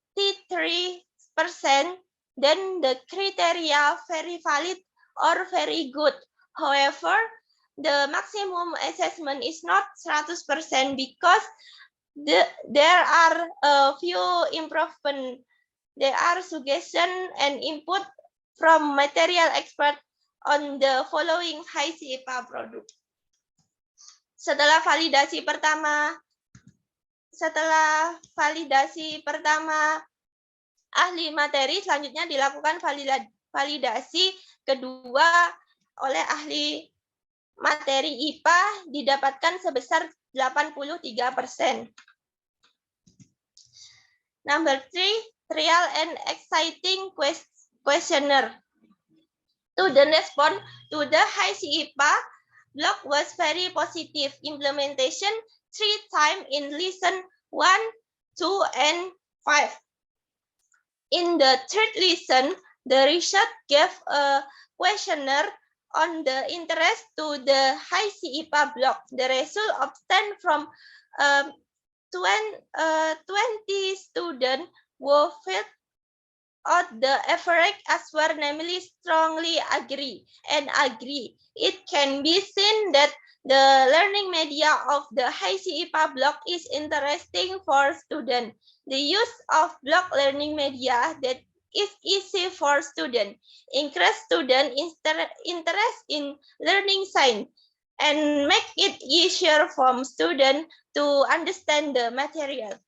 83%, then the criteria very valid or very good. However, the maximum assessment is not 100% because there are a few improvement. There are suggestions and input from material expert on the following HiSCI IPA product. Setelah validasi pertama ahli materi, selanjutnya dilakukan validasi kedua oleh ahli materi IPA, didapatkan sebesar 83%. Number 3, trial and exciting questionnaire. Student respond to the HiSCI IPA block was very positive. Implementation 3 times in lesson 1, 2, and 5. In the third lesson, the research gave a questionnaire on the interest to the HiSCI IPA block. The result obtained from 20 students who filled out the average answer, namely strongly agree and agree. It can be seen that the learning media of the HiSCI IPA block is interesting for students. The use of block learning media that is easy for students, increase student interest in learning science, and make it easier for students to understand the material.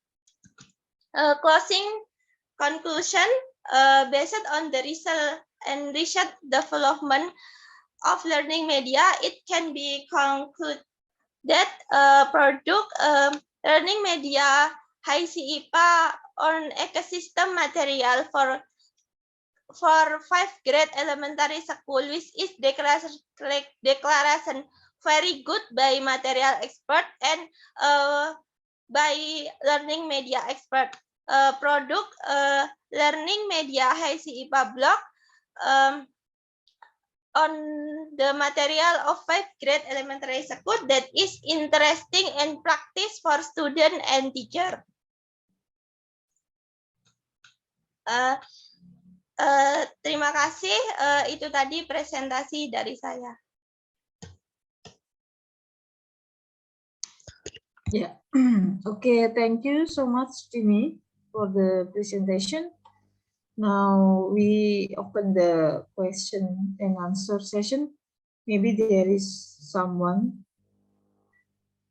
Closing conclusion, based on the result and research development of learning media, it can be concluded that product learning media HiSCI IPA on ecosystem material for 5th grade elementary school, which is declaration very good by material expert and by learning media expert. Product learning media HiSCI IPA block on the material of 5th grade elementary school that is interesting and practice for student and teacher. Terima kasih, itu tadi presentasi dari saya. Yeah. Okay, thank you so much, Dini, for the presentation. Now we open the question and answer session. Maybe there is someone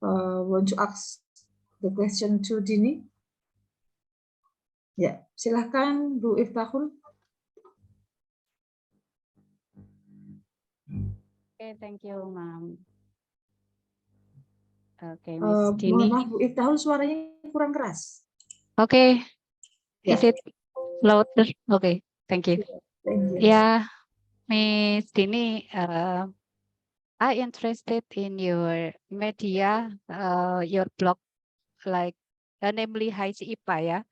want to ask the question to Dini. Ya, silahkan Bu Iftahul. Okay, thank you, Ma'am. Oke, Miss Dini. Mohon maaf Bu Iftahul, suaranya kurang keras. Oke, Ya. is it louder? Oke, thank you. Thank you. Yeah, Miss Dini, I interested in your media, your blog, like namely HIC IPA, yeah.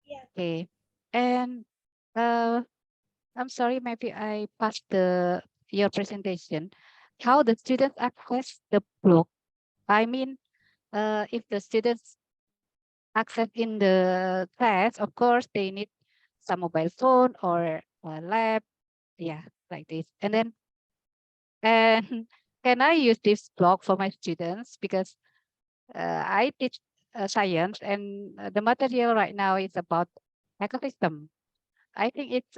Yeah. Okay, and I'm sorry, maybe I passed your presentation. How the students access the blog? I mean, if the students access in the class, of course, they need some mobile phone or a lab, yeah, like this. And then, and can I use this blog for my students? Because I teach science, and the material right now is about ecosystem. I think it's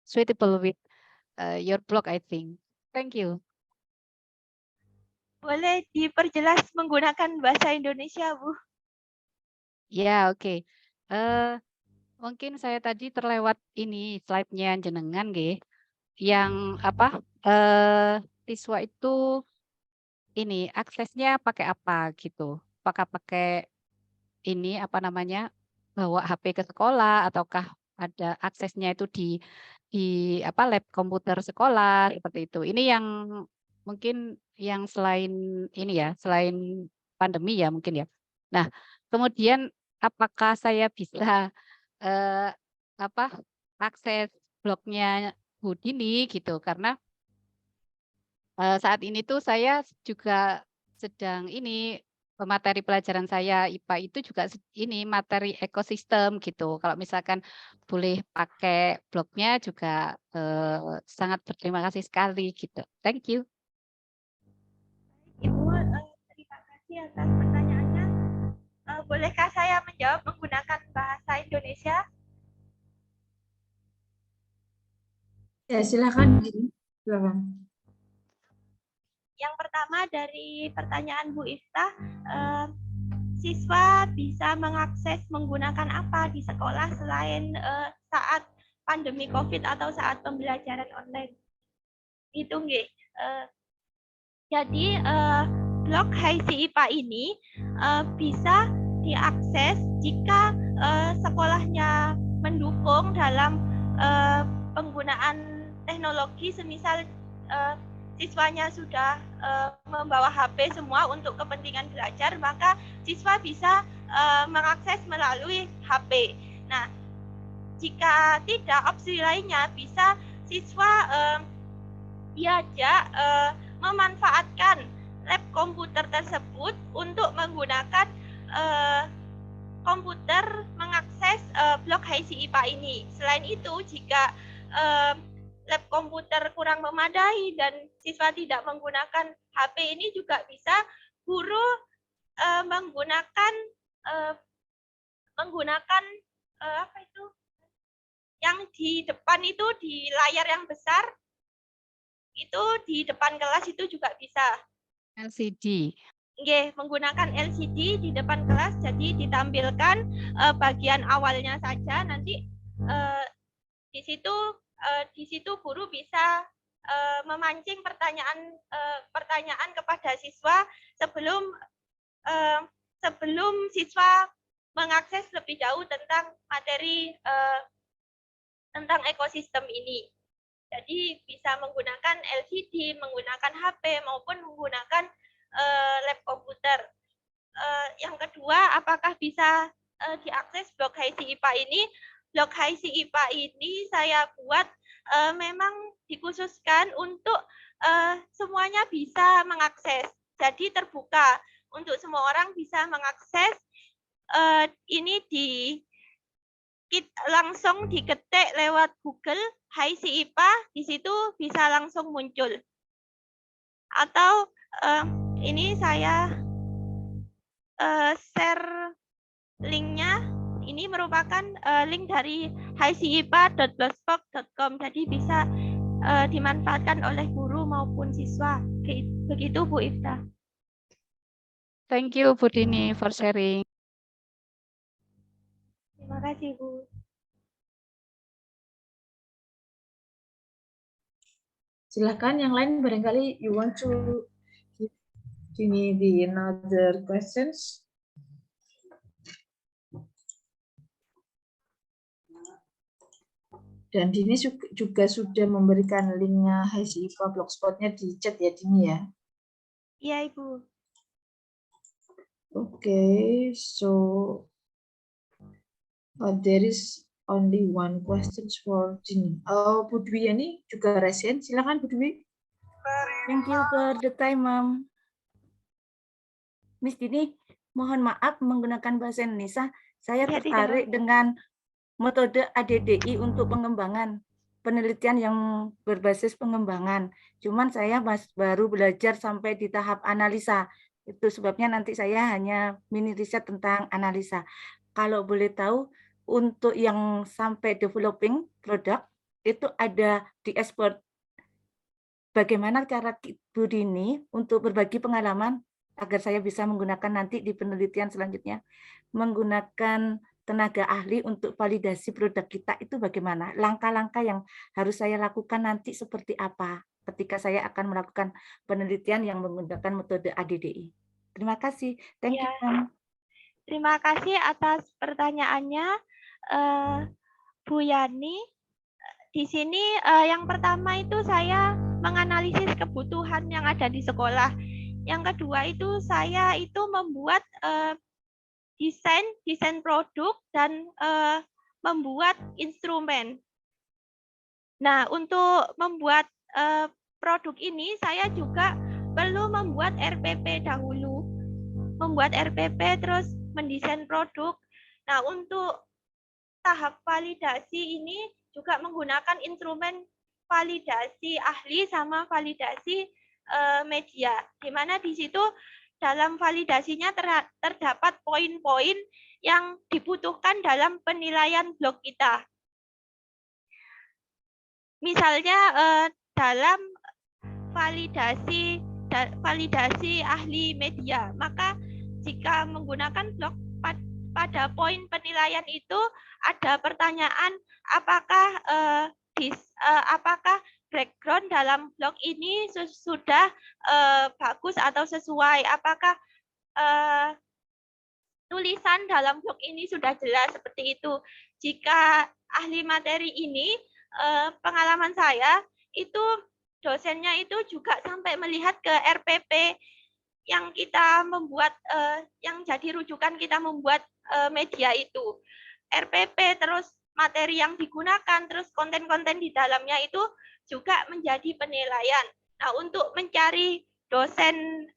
suitable with your blog, I think. Thank you. Boleh diperjelas menggunakan bahasa Indonesia, Bu? Ya, oke. Mungkin saya tadi terlewat ini slide-nya jenengan nggih. Yang apa? Siswa itu ini aksesnya pakai apa gitu. Apakah pakai ini apa namanya? Bawa HP ke sekolah ataukah ada aksesnya itu di apa lab komputer sekolah seperti itu. Ini yang mungkin yang selain ini ya, selain pandemi ya mungkin ya. Nah, kemudian apakah saya bisa apa akses blognya Bu Dini gitu karena saat ini tuh saya juga sedang ini materi pelajaran saya IPA itu juga ini materi ekosistem gitu. Kalau misalkan boleh pakai blognya juga sangat berterima kasih sekali gitu. Thank you. Ibu, terima kasih atas pertanyaannya. Bolehkah saya menjawab menggunakan bahasa Indonesia? Ya, silakan. Silakan. Yang pertama dari pertanyaan Bu Iftah, siswa bisa mengakses menggunakan apa di sekolah selain saat pandemi COVID atau saat pembelajaran online? Itu nggih. Jadi blog HIC IPA ini bisa diakses jika sekolahnya mendukung dalam penggunaan teknologi, semisal siswanya sudah membawa HP semua untuk kepentingan belajar, maka siswa bisa mengakses melalui HP. Nah, jika tidak, opsi lainnya bisa siswa diajak memanfaatkan lab komputer tersebut untuk menggunakan komputer mengakses blog HIC IPA ini. Selain itu, jika lab komputer kurang memadai dan siswa tidak menggunakan HP ini, juga bisa guru menggunakan apa itu? Yang di depan itu di layar yang besar, itu di depan kelas itu juga bisa. LCD. Nggih, menggunakan LCD di depan kelas, jadi ditampilkan bagian awalnya saja, nanti di situ guru bisa memancing pertanyaan kepada siswa sebelum siswa mengakses lebih jauh tentang materi tentang ekosistem ini. Jadi bisa menggunakan LCD, menggunakan HP maupun menggunakan lab komputer. Yang kedua, apakah bisa diakses blog HIC IPA ini? Blog HIC IPA ini saya buat memang dikhususkan untuk semuanya bisa mengakses. Jadi terbuka untuk semua orang bisa mengakses. Ini langsung diketik lewat Google HIC IPA, di situ bisa langsung muncul. Atau ini saya share linknya. Ini merupakan link dari hicipa.blogspot.com, jadi bisa dimanfaatkan oleh guru maupun siswa. Begitu Bu Iftah. Thank you Bu Dini for sharing. Terima kasih Bu. Silakan yang lain, barangkali you want to give Do you need the another questions? Dan Dini juga sudah memberikan linknya HISIPA blogspotnya di chat ya Dini ya. Iya Ibu. Okay, so there is only one question for Dini. Oh, Bu Dwi ini juga resen. Silakan Bu Dwi. Thank you for the time, Mom. Miss Dini, mohon maaf menggunakan bahasa Indonesia. Saya Ya, tidak tertarik apa-apa. dengan metode ADDI untuk pengembangan penelitian yang berbasis pengembangan. Cuman saya baru belajar sampai di tahap analisa. Itu sebabnya nanti saya hanya mini riset tentang analisa. Kalau boleh tahu, untuk yang sampai developing product, itu ada di expert. Bagaimana cara Bu Dini untuk berbagi pengalaman agar saya bisa menggunakan nanti di penelitian selanjutnya, menggunakan tenaga ahli untuk validasi produk kita itu bagaimana? Langkah-langkah yang harus saya lakukan nanti seperti apa ketika saya akan melakukan penelitian yang menggunakan metode ADDI. Terima kasih. Thank you, Mom. Terima kasih atas pertanyaannya, Bu Yani. Di sini yang pertama itu saya menganalisis kebutuhan yang ada di sekolah. Yang kedua itu saya itu membuat desain produk dan membuat instrumen. Nah, untuk membuat produk ini saya juga perlu membuat RPP dahulu. Membuat RPP terus mendesain produk. Nah, untuk tahap validasi ini juga menggunakan instrumen validasi ahli sama validasi media, di mana di situ dalam validasinya terdapat poin-poin yang dibutuhkan dalam penilaian blog kita. Misalnya dalam validasi ahli media, maka jika menggunakan blog pada poin penilaian itu ada pertanyaan apakah apakah background dalam blog ini sudah bagus atau sesuai, apakah tulisan dalam blog ini sudah jelas, seperti itu. Jika ahli materi ini pengalaman saya itu dosennya itu juga sampai melihat ke RPP yang kita membuat, yang jadi rujukan kita membuat media itu. RPP, terus materi yang digunakan, terus konten-konten di dalamnya itu juga menjadi penilaian. Nah, untuk mencari dosen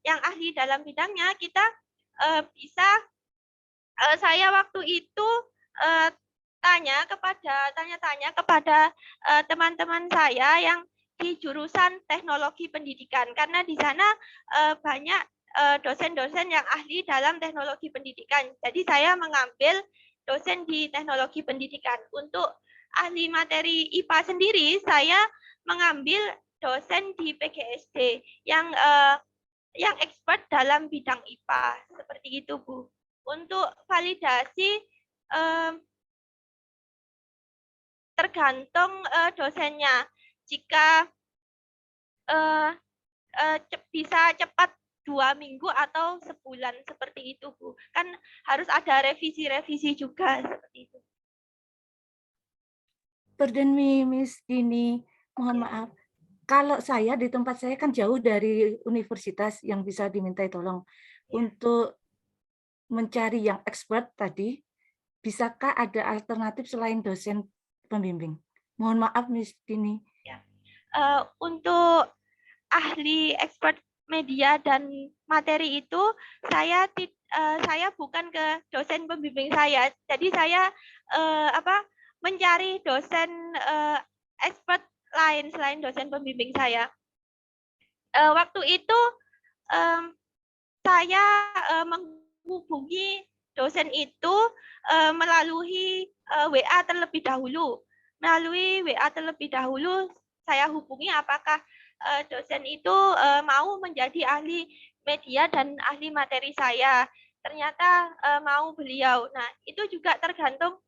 yang ahli dalam bidangnya, kita bisa, saya waktu itu tanya-tanya kepada teman-teman saya yang di jurusan teknologi pendidikan, karena di sana banyak dosen-dosen yang ahli dalam teknologi pendidikan. Jadi saya mengambil dosen di teknologi pendidikan. Untuk ahli materi IPA sendiri, saya mengambil dosen di PGSD yang expert dalam bidang IPA. Seperti itu, Bu. Untuk validasi tergantung dosennya. Jika bisa cepat 2 minggu atau sebulan, seperti itu, Bu. Kan harus ada revisi-revisi juga, seperti itu. Pardon me, Miss Dini, mohon maaf. Kalau saya di tempat saya kan jauh dari universitas yang bisa dimintai tolong. Untuk mencari yang expert tadi, bisakah ada alternatif selain dosen pembimbing? Mohon maaf, Miss Dini. Untuk ahli expert media dan materi itu saya bukan ke dosen pembimbing saya. Jadi saya mencari dosen expert lain selain dosen pembimbing saya. Waktu itu saya menghubungi dosen itu melalui WA terlebih dahulu. Melalui WA terlebih dahulu saya hubungi apakah dosen itu mau menjadi ahli media dan ahli materi saya. Ternyata mau beliau. Nah, itu juga tergantung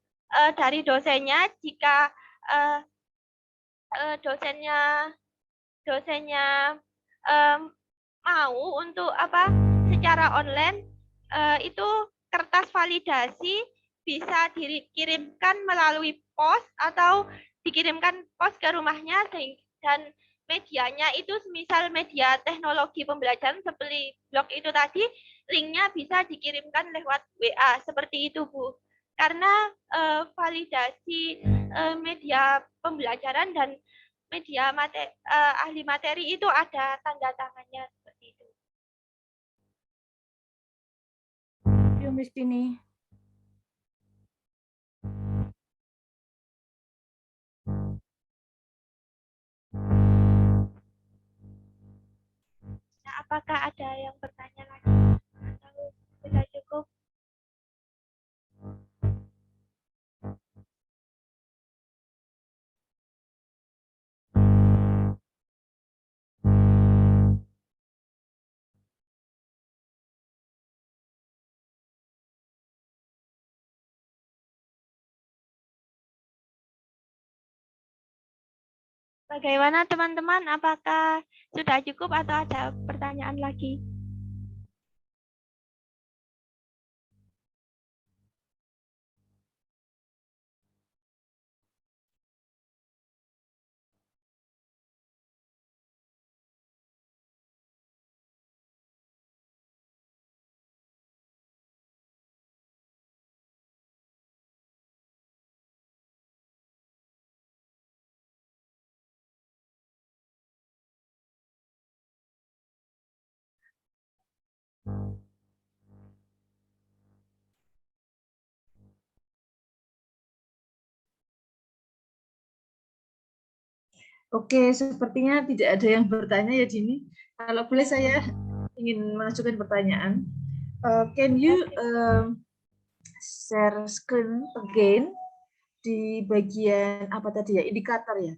dari dosennya. Jika dosennya mau untuk secara online itu kertas validasi bisa dikirimkan melalui pos atau dikirimkan pos ke rumahnya, dan medianya itu misal media teknologi pembelajaran seperti blog itu tadi, linknya bisa dikirimkan lewat WA seperti itu, Bu. Karena validasi media pembelajaran dan media ahli materi itu ada tanda tangannya seperti itu. Yuk, Miss Tini. Nah, apakah ada yang bertanya lagi? Atau sudah cukup? Bagaimana teman-teman? Apakah sudah cukup atau ada pertanyaan lagi? Oke, sepertinya tidak ada yang bertanya ya, Dini. Kalau boleh saya ingin mengajukan pertanyaan. Can you share screen again di bagian apa tadi ya, indikator ya?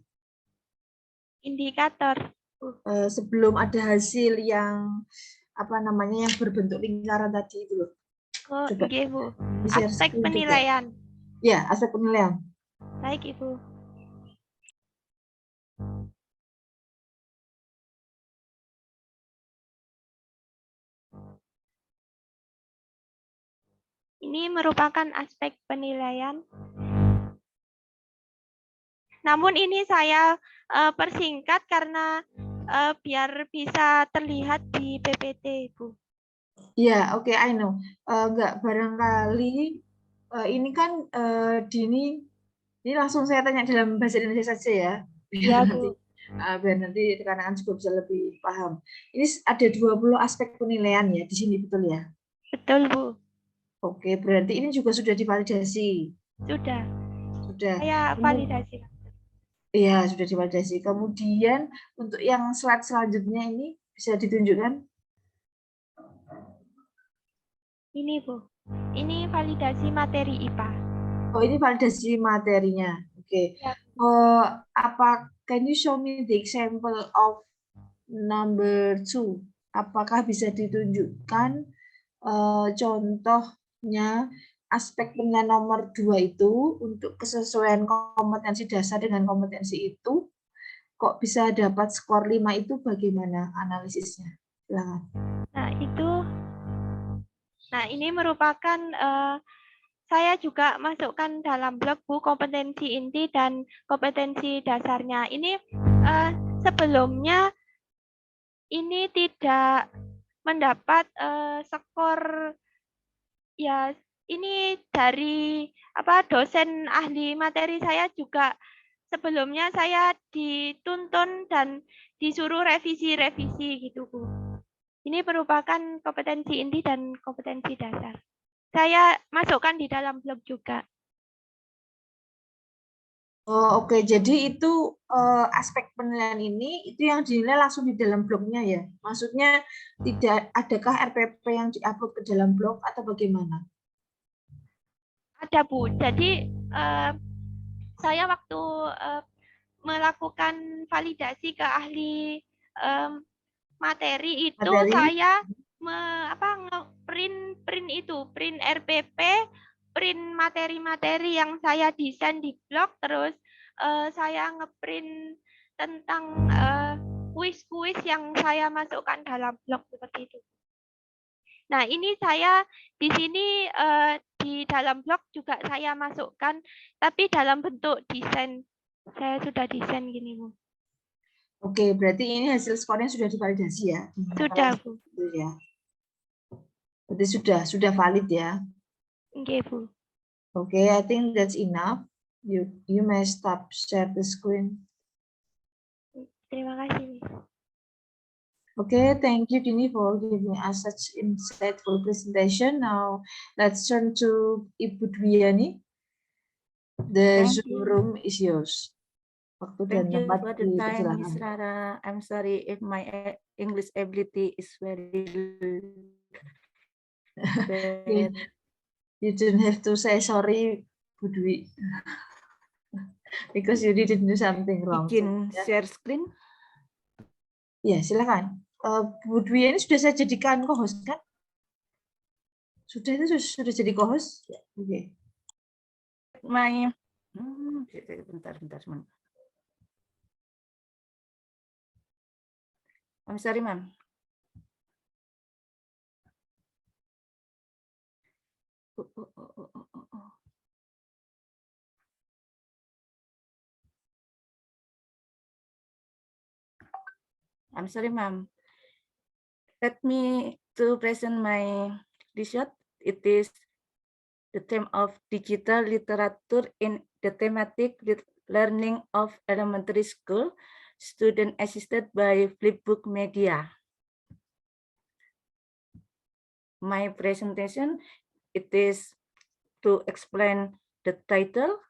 Indikator. Sebelum ada hasil yang apa namanya yang berbentuk lingkaran tadi itu loh. Oh, Coba iya, Bu. di-share Aspek screen juga. penilaian. Ya, aspek penilaian. Baik, Ibu. Ini merupakan aspek penilaian. Namun ini saya persingkat karena biar bisa terlihat di PPT, Bu. Ya, oke, I know. Enggak, barangkali ini kan Dini, ini langsung saya tanya dalam bahasa Indonesia saja ya. Iya, Bu. Biar nanti rekan-rekan juga bisa lebih paham. Ini ada 20 aspek penilaian ya di sini, betul ya? Betul, Bu. Oke, berarti ini juga sudah divalidasi. Sudah. Sudah. Saya validasi. Iya, sudah divalidasi. Kemudian untuk yang slide selanjutnya ini bisa ditunjukkan? Ini, Bu. Ini validasi materi IPA. Oh, ini validasi materinya. Oke. Ya. Can you show me the example of number 2? Apakah bisa ditunjukkan contohnya aspek penilaian nomor 2 itu untuk kesesuaian kompetensi dasar dengan kompetensi itu kok bisa dapat skor 5 itu bagaimana analisisnya? Silakan. Nah, ini merupakan saya juga masukkan dalam blog, Bu, kompetensi inti dan kompetensi dasarnya. Ini sebelumnya ini tidak mendapat skor ya, ini dari dosen ahli materi saya juga sebelumnya saya dituntun dan disuruh revisi gitu, Bu. Ini merupakan kompetensi inti dan kompetensi dasar. Saya masukkan di dalam blog juga. Oh, oke. Jadi itu aspek penilaian ini itu yang dinilai langsung di dalam blognya ya? Maksudnya tidak adakah RPP yang diupload ke dalam blog atau bagaimana? Ada, Bu. Jadi saya waktu melakukan validasi ke ahli materi itu saya print RPP, print materi-materi yang saya desain di blog, terus saya ngeprint tentang kuis-kuis yang saya masukkan dalam blog seperti itu. Nah, ini saya di sini di dalam blog juga saya masukkan, tapi dalam bentuk desain. Saya sudah desain gini, Bu. Oke, berarti ini hasil skornya sudah divalidasi ya? Sudah, Bu. Ya. Berarti sudah valid ya? Oke, Bu. Okay, I think that's enough. You may stop share the screen. Terima kasih. Okay, thank you, Dini, for giving us such insightful presentation. Now, let's turn to Ibu Dwiani. The Zoom room is yours. Waktu dan Thank you tempat for the time, Miss dipersilakan. Rara. I'm sorry if my English ability is very bad. You don't have to say sorry, Bu Dwi, because you didn't do something wrong. Bikin share screen. Ya, silakan. Bu Dwi ini sudah saya jadikan co-host kan? Sudah itu sudah jadi co-host? Ya, oke. My bentar. I'm sorry, ma'am. I'm sorry, ma'am. Let me to present my research. It is the theme of digital literature in the thematic learning of elementary school, student assisted by Flipbook Media. My presentation, it is to explain the title,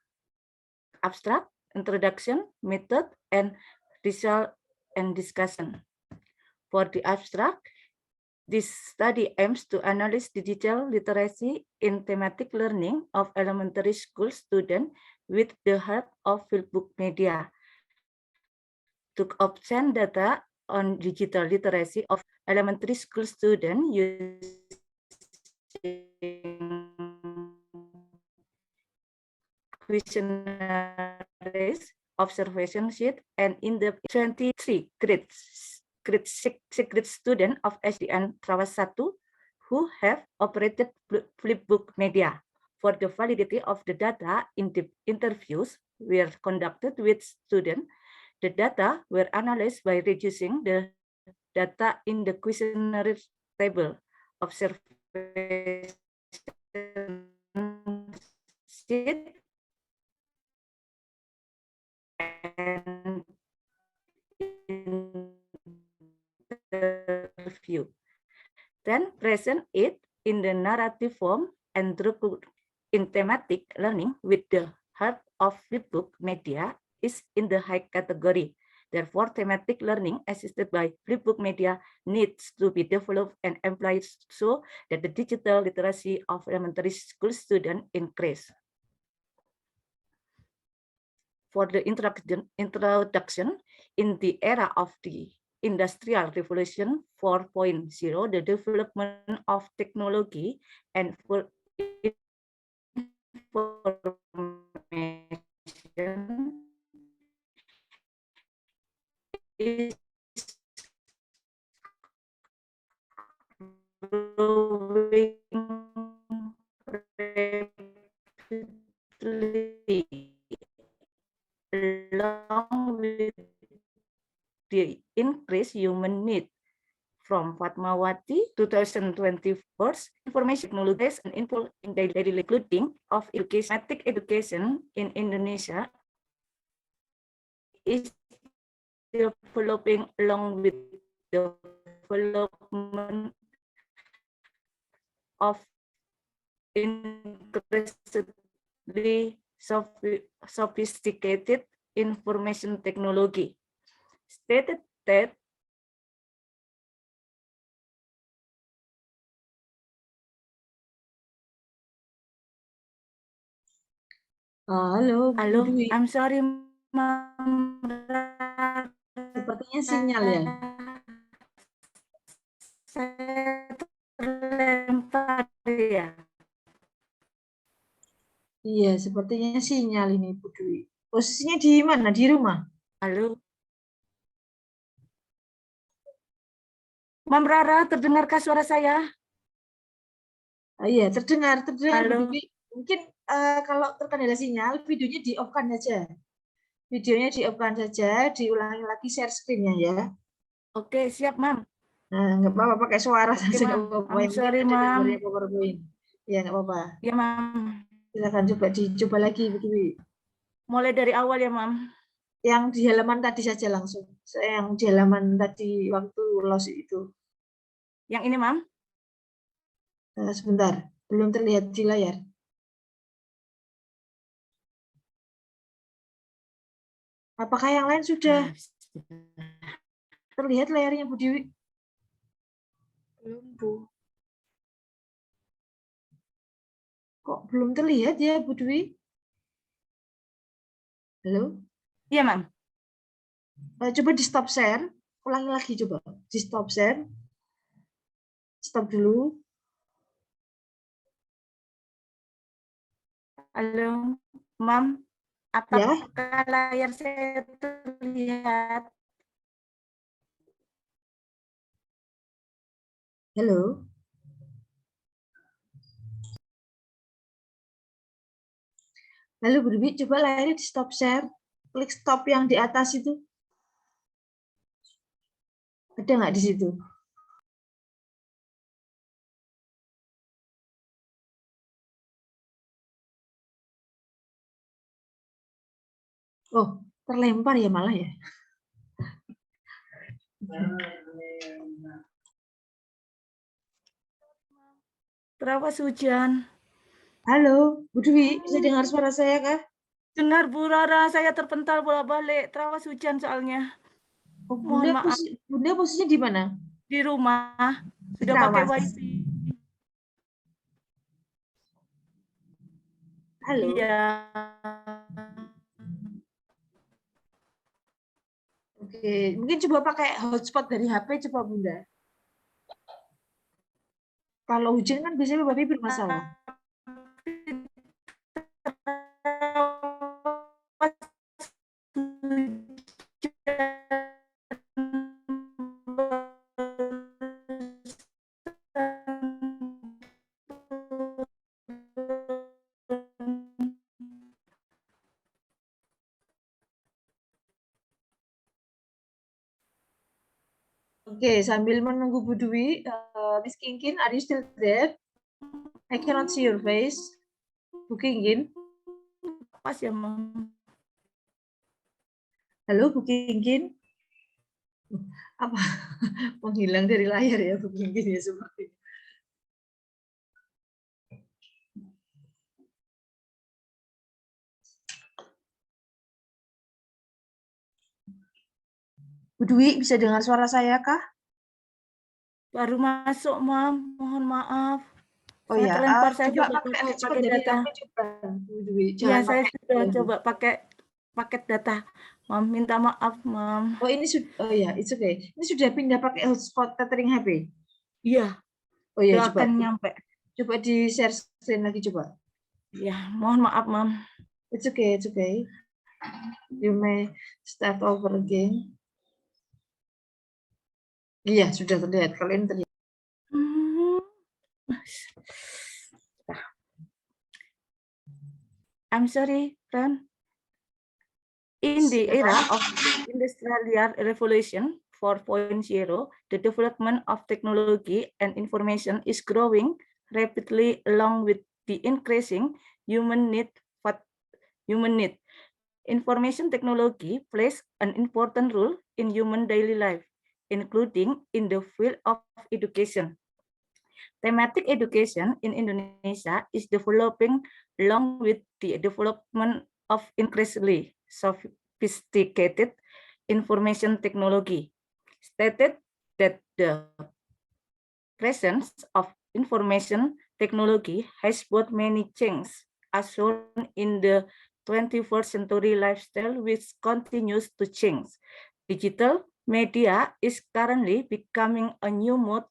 abstract, introduction, method, and result and discussion. For the abstract, this study aims to analyze digital literacy in thematic learning of elementary school students with the help of Flipbook Media to obtain data on digital literacy of elementary school students using questionnaires, observation sheet, and in the 23 grade 6 student of SDN Trawas 1 who have operated Flipbook Media. For the validity of the data, in the interviews were conducted with students. The data were analyzed by reducing the data in the questionnaire table, observation sheet, and interview. Then present it in the narrative form and in thematic learning with the help of Flipbook Media is in the high category. Therefore, thematic learning assisted by Flipbook Media needs to be developed and applied so that the digital literacy of elementary school students increase. For the introduction in the era of the Industrial Revolution 4.0, the development of technology and information is growing rapidly along with the increased human need. From Fatmawati 2024, information technologies and info in daily including of education in Indonesia is developing along with the development of increasingly sophisticated information technology. Stated that Halo, halo, Bu Dwi. I'm sorry, Ma'am. Sepertinya sinyal ya. Saya terlempar ya. Iya, sepertinya sinyal ini, Bu Dwi. Posisinya di mana? Di rumah? Halo. Mam Rara, terdengarkah suara saya? Iya, terdengar Bu Halo. Dewi. Mungkin kalau terkendala sinyal, videonya di-off-kan aja. Videonya di-off-kan saja, diulangi lagi share screen-nya ya. Oke, siap, Mam. Nah, nggak apa-apa pakai suara Oke, saja nggak Mam. apa-apa. I'm Yang penting sorry, ada Mam. gambarnya PowerPoint. Ya nggak apa-apa. Ya, Mam. Silakan dicoba lagi Bu Dewi. Mulai dari awal ya, Mam. Yang di halaman tadi saja langsung. Yang di halaman tadi waktu los itu. Yang ini, Mam. Sebentar, belum terlihat di layar. Apakah yang lain sudah terlihat layarnya Bu Dewi? Belum, Bu. Kok belum terlihat ya Bu Dewi? Halo? Iya, Mam. Coba di stop share. Ulangi lagi coba. Di stop share. Stop dulu. Halo, Mam. Ya. Apakah layar saya terlihat? Halo. Lalu Bu Dewi, coba layarnya di stop share. Klik stop yang di atas itu. Ada nggak di situ? Oh, terlempar ya malah ya. Terawas hujan. Halo, Bu Dewi, bisa dengar suara saya kah? Dengar, Bu Rara, saya terpental bolak-balik. Terawas hujan soalnya. Oh, Mohon maaf. Bunda posisinya di mana? Di rumah. Sudah pakai Terawas. WiFi. Halo. Iya. Oke, mungkin coba pakai hotspot dari HP coba Bunda. Kalau hujan kan biasanya Bapak bermasalah. Oke, sambil menunggu Bu Dwi, Miss Kingkin, are you still there? I cannot see your face. Bu Kingkin. Pas ya, Mam. Halo, Bu Kingkin. Apa? Menghilang dari layar ya, Bu Kingkin ya seperti. Bu Dwi, bisa dengar suara saya kah? Baru masuk, Mam. Mohon maaf. Oh saya ya, terlempar, saya coba coba pakai data. Iya, saya sudah coba pakai paket data. Mam, minta maaf, Mam. Oh, ini sudah, oh ya, it's okay. Ini sudah pindah pakai hotspot tethering HP? Iya. Oh ya, coba. Akan nyampe. Coba di share screen lagi coba. Ya, mohon maaf, Mam. It's okay, it's okay. You may start over again. Iya, sudah terlihat. Kalau ini terlihat. I'm sorry, friend. In the era of the Industrial Revolution 4.0, the development of technology and information is growing rapidly along with the increasing human need. Information technology plays an important role in human daily life, including in the field of education. Thematic education in Indonesia is developing along with the development of increasingly sophisticated information technology. Stated that the presence of information technology has brought many changes as shown in the 21st century lifestyle, which continues to change. Digital media is currently becoming a new mode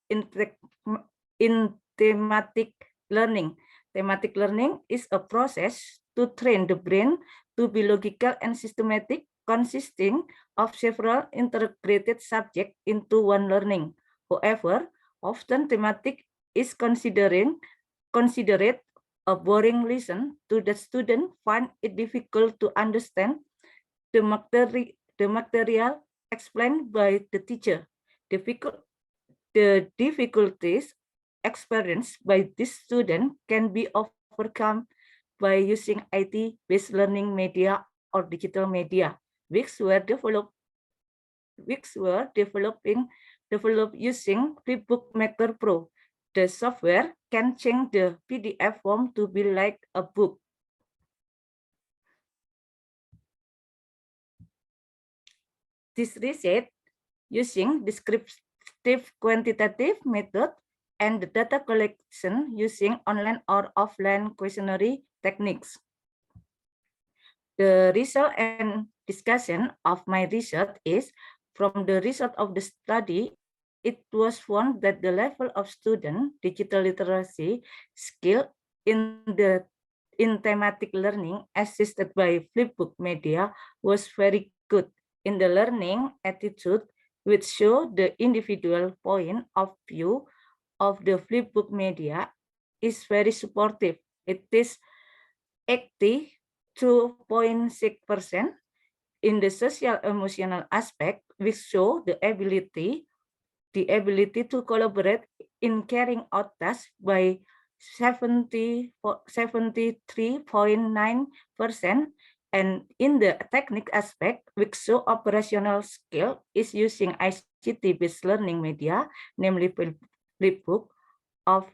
in thematic learning. Thematic learning is a process to train the brain to be logical and systematic consisting of several integrated subjects into one learning. However, often thematic is considered a boring lesson to the student find it difficult to understand the material explained by the teacher. The difficulties experienced by this student can be overcome by using IT-based learning media or digital media, which were developed using Flipbook Maker Pro. The software can change the PDF form to be like a book. This research using descriptive quantitative method and the data collection using online or offline questionnaire techniques. The result and discussion of my research is, from the result of the study, it was found that the level of student digital literacy skill in thematic learning assisted by Flipbook Media was very good in the learning attitude, which show the individual point of view of the Flipbook Media is very supportive. It is 82.6%. In the social emotional aspect, which show the ability to collaborate in carrying out tasks by 73.9%, and in the technique aspect, which show operational skill is using ICT-based learning media, namely Flipbook, of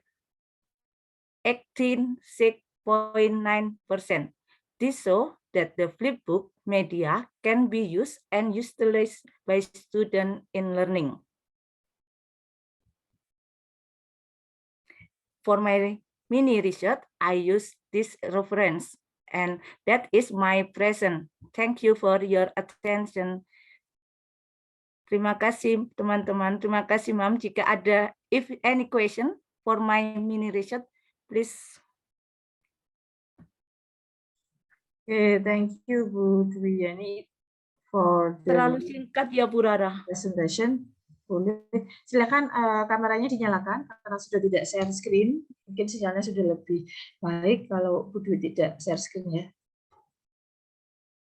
18.9%. This shows that the Flipbook media can be used and utilized by students in learning. For my mini research, I use this reference, and that is my present. Thank you for your attention. Terima kasih teman-teman, terima kasih Mam. Jika ada any question for my mini research, please. Okay, thank you Bu Dwiyani for the Terlalu singkat ya Bu Rara. presentation. Boleh, silakan kameranya dinyalakan karena sudah tidak share screen. Mungkin sinyalnya sudah lebih baik kalau Bu Dwi tidak share screen ya.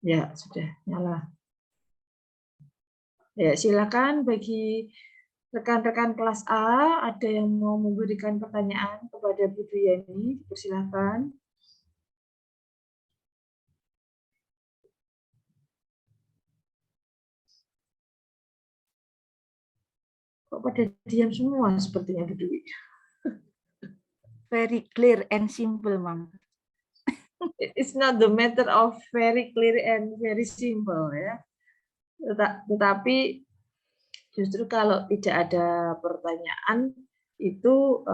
Ya, sudah nyala. Ya, silakan bagi rekan-rekan kelas A, ada yang mau memberikan pertanyaan kepada Bu Dwiyani, silakan. Kok pada diam semua sepertinya Bu Dwi? Very clear and simple, Mam. It's not the matter of very clear and very simple ya. Tetapi justru kalau tidak ada pertanyaan itu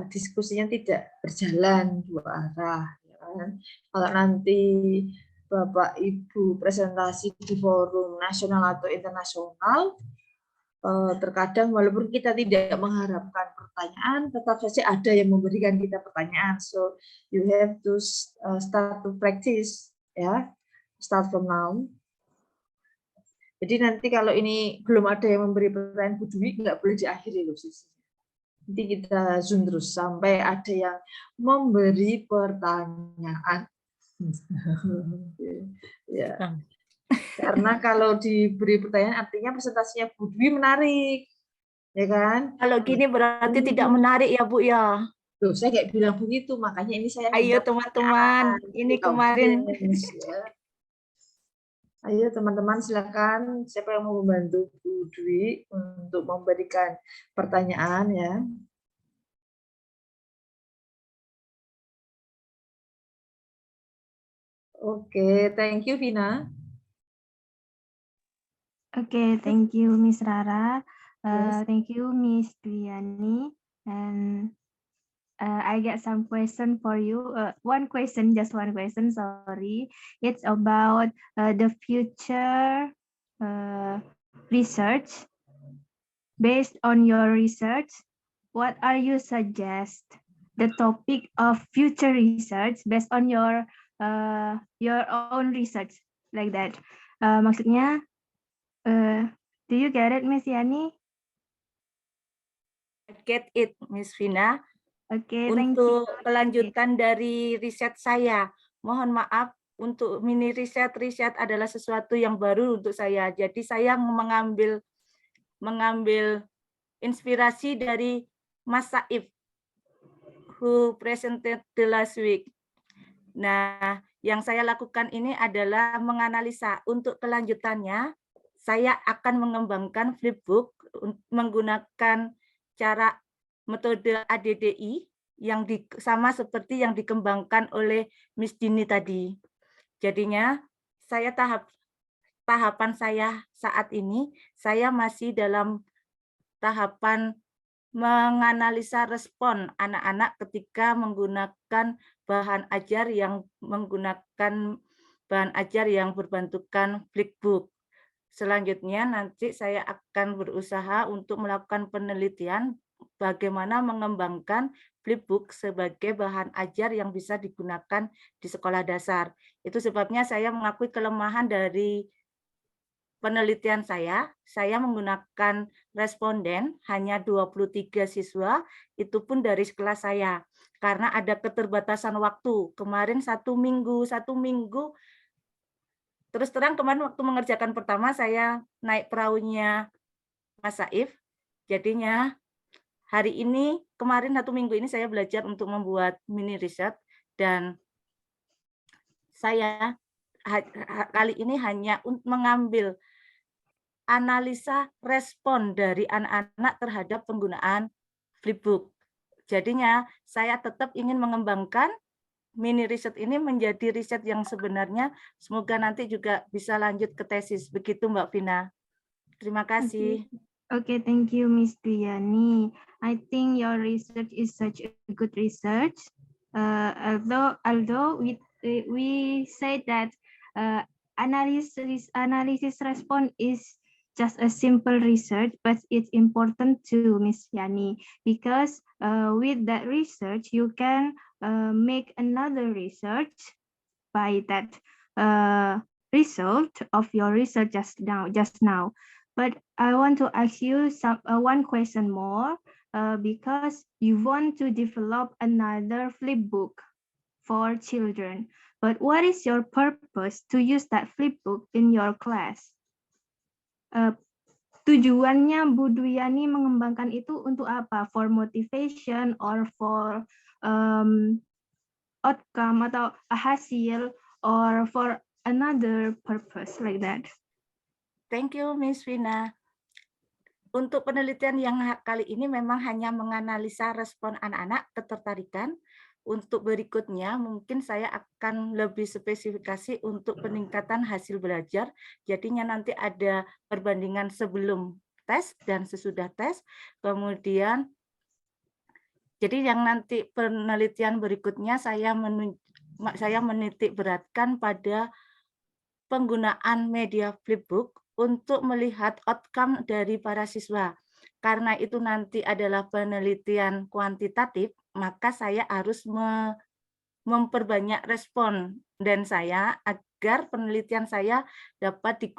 diskusinya tidak berjalan dua arah. Ya kan? Kalau nanti Bapak Ibu presentasi di forum nasional atau internasional, terkadang walaupun kita tidak mengharapkan pertanyaan, tetap saja ada yang memberikan kita pertanyaan. So you have to start to practice, ya, start from now. Jadi nanti kalau ini belum ada yang memberi pertanyaan Bu Dwi, nggak boleh diakhiri loh sisi. Nanti kita zoom terus sampai ada yang memberi pertanyaan. Ya. Karena kalau diberi pertanyaan artinya presentasinya Bu Dwi menarik, ya kan? Kalau gini berarti tidak menarik ya Bu ya. Tuh, saya kayak bilang begitu, makanya ini saya. Ayo teman-teman, ini kemarin. Ya. Ayo teman-teman silakan, siapa yang mau membantu Bu Dwi untuk memberikan pertanyaan ya. Oke, thank you Vina. Okay, thank you, Miss Rara. Yes. Thank you, Miss Dwiyani. And I get some question for you. One question, just one question, sorry. It's about the future research. Based on your research, what are you suggest the topic of future research based on your own research, like that? Maksudnya, do you get it, Miss Yani? Get it, Miss Vina. Oke, thank you. Untuk kelanjutan dari riset saya, mohon maaf untuk mini riset adalah sesuatu yang baru untuk saya. Jadi saya mengambil inspirasi dari Mas Saif, who presented the last week. Nah, yang saya lakukan ini adalah menganalisa. Untuk kelanjutannya, saya akan mengembangkan flipbook menggunakan cara metode ADDI yang sama seperti yang dikembangkan oleh Miss Dini tadi. Jadinya saya tahapan saya saat ini, saya masih dalam tahapan menganalisa respon anak-anak ketika menggunakan bahan ajar yang berbentukan flipbook. Selanjutnya nanti saya akan berusaha untuk melakukan penelitian bagaimana mengembangkan flipbook sebagai bahan ajar yang bisa digunakan di sekolah dasar. Itu sebabnya saya mengakui kelemahan dari penelitian saya menggunakan responden hanya 23 siswa, itu pun dari kelas saya. Karena ada keterbatasan waktu. Kemarin satu minggu, terus terang kemarin waktu mengerjakan pertama saya naik perahunya Mas Saif, jadinya hari ini, kemarin 1 minggu ini saya belajar untuk membuat mini riset, dan saya kali ini hanya mengambil analisa respon dari anak-anak terhadap penggunaan flipbook. Jadinya saya tetap ingin mengembangkan mini riset ini menjadi riset yang sebenarnya, semoga nanti juga bisa lanjut ke tesis. Begitu Mbak Vina. Terima kasih. Okay, thank you, Miss Duyani. I think your research is such a good research. Although we say that analysis response is just a simple research, but it's important to Miss Yani, because with that research you can make another research by that result of your research just now. But I want to ask you one question more, because you want to develop another flipbook for children. But what is your purpose to use that flipbook in your class? Tujuannya Bu Duyani mengembangkan itu untuk apa? For motivation or for outcome atau hasil, or for another purpose like that? Thank you, Miss Vina. Untuk penelitian yang kali ini memang hanya menganalisa respon anak-anak, ketertarikan. Untuk berikutnya mungkin saya akan lebih spesifikasi untuk peningkatan hasil belajar. Jadinya nanti ada perbandingan sebelum tes dan sesudah tes. Kemudian, jadi yang nanti penelitian berikutnya saya menitik beratkan pada penggunaan media flipbook untuk melihat outcome dari para siswa. Karena itu nanti adalah penelitian kuantitatif, maka saya harus memperbanyak respon dan saya agar penelitian saya dapat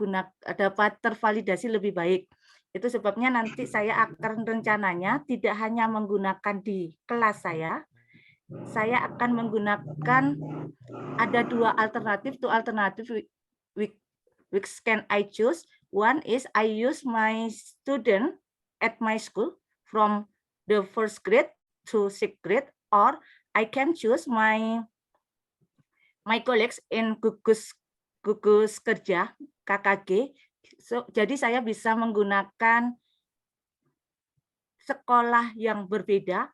tervalidasi lebih baik. Itu sebabnya nanti saya akan rencananya tidak hanya menggunakan di kelas saya akan menggunakan ada 2 alternatif, which can I choose. One is I use my student at my school from the 1st grade to 6th grade, or I can choose my colleagues in gugus kerja KKG. Jadi saya bisa menggunakan sekolah yang berbeda,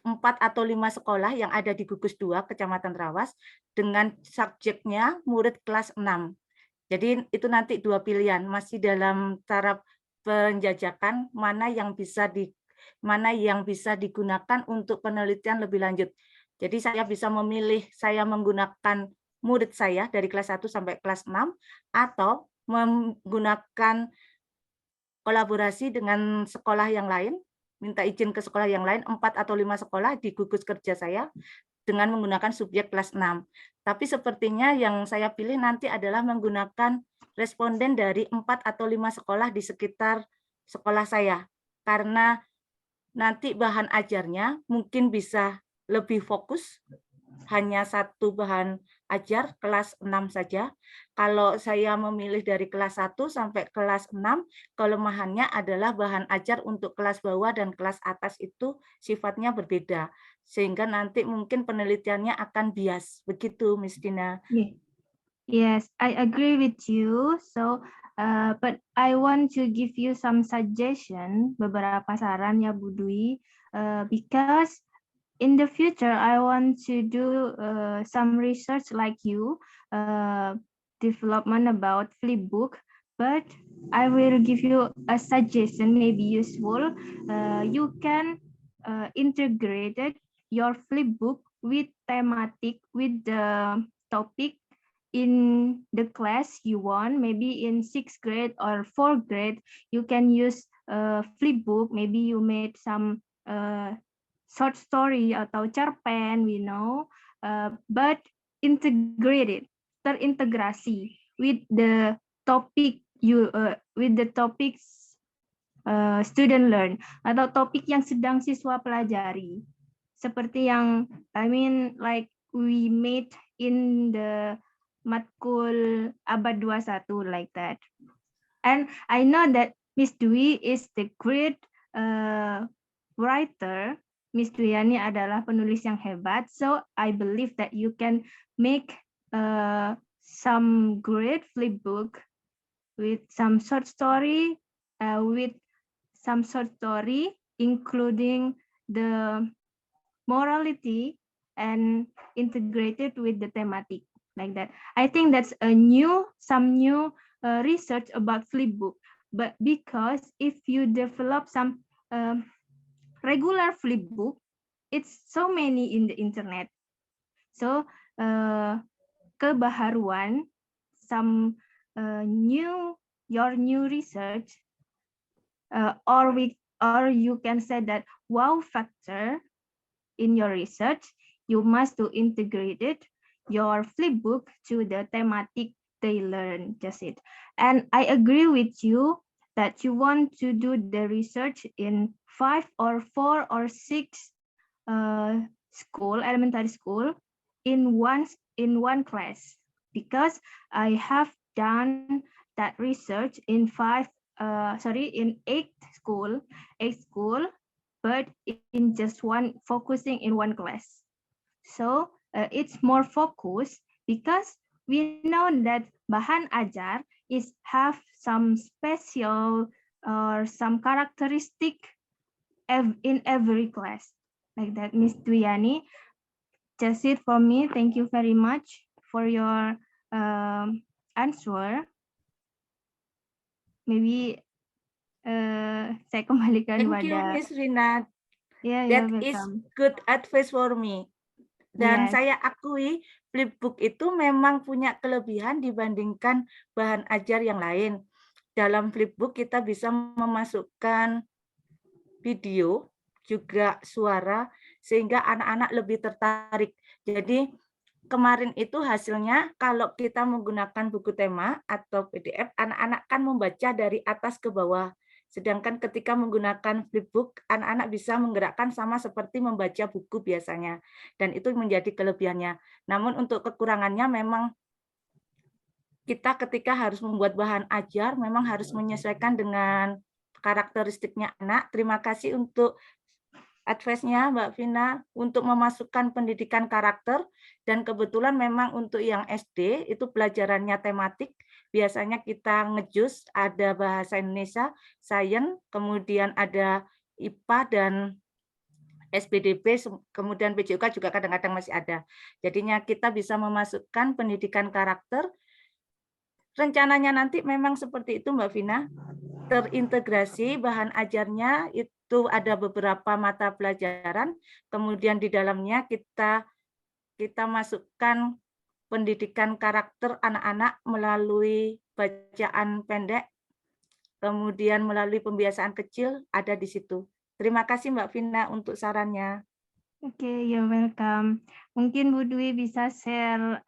4 atau 5 sekolah yang ada di gugus 2 Kecamatan Trawas dengan subjeknya murid kelas 6. Jadi itu nanti 2 pilihan, masih dalam taraf penjajakan mana yang bisa digunakan untuk penelitian lebih lanjut. Jadi saya bisa memilih saya menggunakan murid saya dari kelas 1 sampai kelas 6 atau menggunakan kolaborasi dengan sekolah yang lain, minta izin ke sekolah yang lain, 4 atau 5 sekolah di gugus kerja saya dengan menggunakan subjek kelas 6. Tapi sepertinya yang saya pilih nanti adalah menggunakan responden dari 4 atau 5 sekolah di sekitar sekolah saya. Karena nanti bahan ajarnya mungkin bisa lebih fokus, hanya satu bahan ajar kelas 6 saja. Kalau saya memilih dari kelas 1 sampai kelas 6, kelemahannya adalah bahan ajar untuk kelas bawah dan kelas atas itu sifatnya berbeda. Sehingga nanti mungkin penelitiannya akan bias. Begitu, Miss Dina. Yes, I agree with you. So, but I want to give you some suggestion, beberapa saran ya Bu Dwi, because in the future I want to do some research like you, development about Flipbook, but I will give you a suggestion, maybe useful. You can integrate your Flipbook with thematic, with the topic in the class you want, maybe in 6th grade or 4th grade, you can use Flipbook. Maybe you made some short story atau cerpen, we know, but integrated, terintegrasi with the topic with the topics student learn, atau topik yang sedang siswa pelajari. Seperti yang, I mean, like we made in the matkul abad 21, like that. And I know that Miss Dwi is the great writer. Miss Dwiani adalah penulis yang hebat. So I believe that you can make some great flipbook with some short story, including the morality and integrated with the thematic, like that. I think that's some new research about flipbook. But because if you develop some regular flipbook, it's so many in the internet. So kebaharuan, some your new research, or you can say that wow factor in your research, you must to integrate it, your flipbook to the thematic they learn, just it. And I agree with you that you want to do the research in 5 or 4 or 6 elementary school in one class, because I have done that research in 8 school, but in just focusing in one class. So it's more focused because we know that bahan ajar have some special or some characteristic in every class, like that. Miss Dwiani, just it for me. Thank you very much for your answer. Maybe saya kembalikan Thank you, pada Miss Rina. Yeah, That is good advice for me. Dan saya akui flipbook itu memang punya kelebihan dibandingkan bahan ajar yang lain. Dalam flipbook kita bisa memasukkan video, juga suara, sehingga anak-anak lebih tertarik. Jadi kemarin itu hasilnya kalau kita menggunakan buku tema atau PDF, anak-anak kan membaca dari atas ke bawah. Sedangkan ketika menggunakan flipbook, anak-anak bisa menggerakkan sama seperti membaca buku biasanya. Dan itu menjadi kelebihannya. Namun untuk kekurangannya memang kita ketika harus membuat bahan ajar, memang harus menyesuaikan dengan karakteristiknya anak. Terima kasih untuk advice-nya Mbak Vina untuk memasukkan pendidikan karakter, dan kebetulan memang untuk yang SD itu pelajarannya tematik, biasanya kita ngejus, ada bahasa Indonesia, sains, kemudian ada IPA dan SPDB, kemudian PJOK juga kadang-kadang masih ada. Jadinya kita bisa memasukkan pendidikan karakter. Rencananya nanti memang seperti itu Mbak Vina, terintegrasi bahan ajarnya itu ada beberapa mata pelajaran, kemudian di dalamnya kita masukkan pendidikan karakter anak-anak melalui bacaan pendek, kemudian melalui pembiasaan kecil ada di situ. Terima kasih Mbak Vina untuk sarannya. Oke, you're welcome. Mungkin Bu Dwi bisa share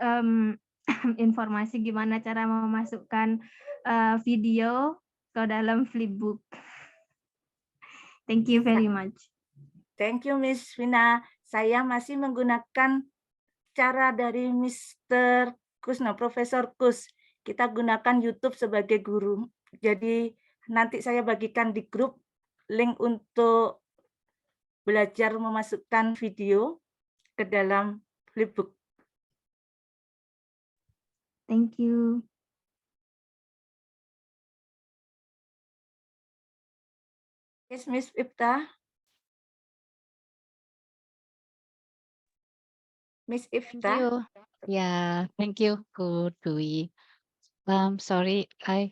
informasi gimana cara memasukkan video ke dalam Flipbook. Thank you very much. Thank you, Miss Vina. Saya masih menggunakan cara dari Mr. Kusno, Profesor Kus. Kita gunakan YouTube sebagai guru. Jadi nanti saya bagikan di grup link untuk belajar memasukkan video ke dalam Flipbook. Thank you. Yes, Miss Ifta. Miss Thank Ifta. you. Yeah, thank you, Ku Dwi. Sorry, I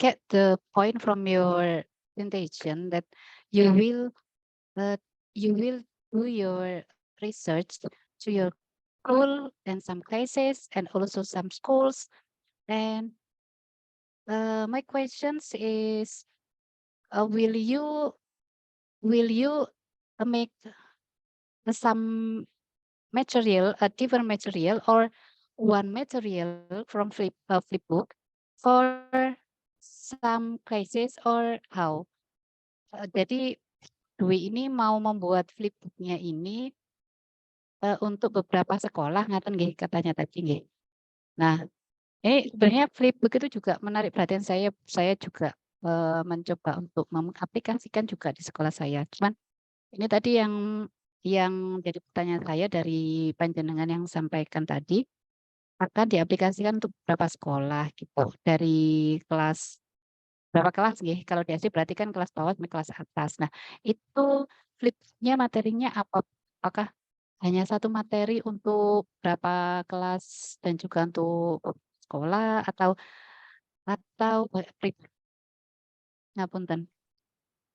get the point from your presentation that you will do your research to your school and some places and also some schools. And my questions is, will you make some material, a different material or one material from Flipbook for some cases or how? Jadi Dwi ini mau membuat Flipbooknya ini untuk beberapa sekolah, ngaten nggih katanya tadi nggih. Nah, ini sebenarnya Flipbook itu juga menarik perhatian saya. Saya juga mencoba untuk mengaplikasikan juga di sekolah saya. Cuman ini tadi yang jadi pertanyaan saya dari panjenengan yang sampaikan tadi akan diaplikasikan untuk beberapa sekolah gitu dari kelas berapa kelas nggih? Kalau di SD berarti kan kelas bawah sampai kelas atas. Nah, itu Flipbooknya materinya apa? Apakah hanya satu materi untuk berapa kelas dan juga untuk sekolah atau ngapunten.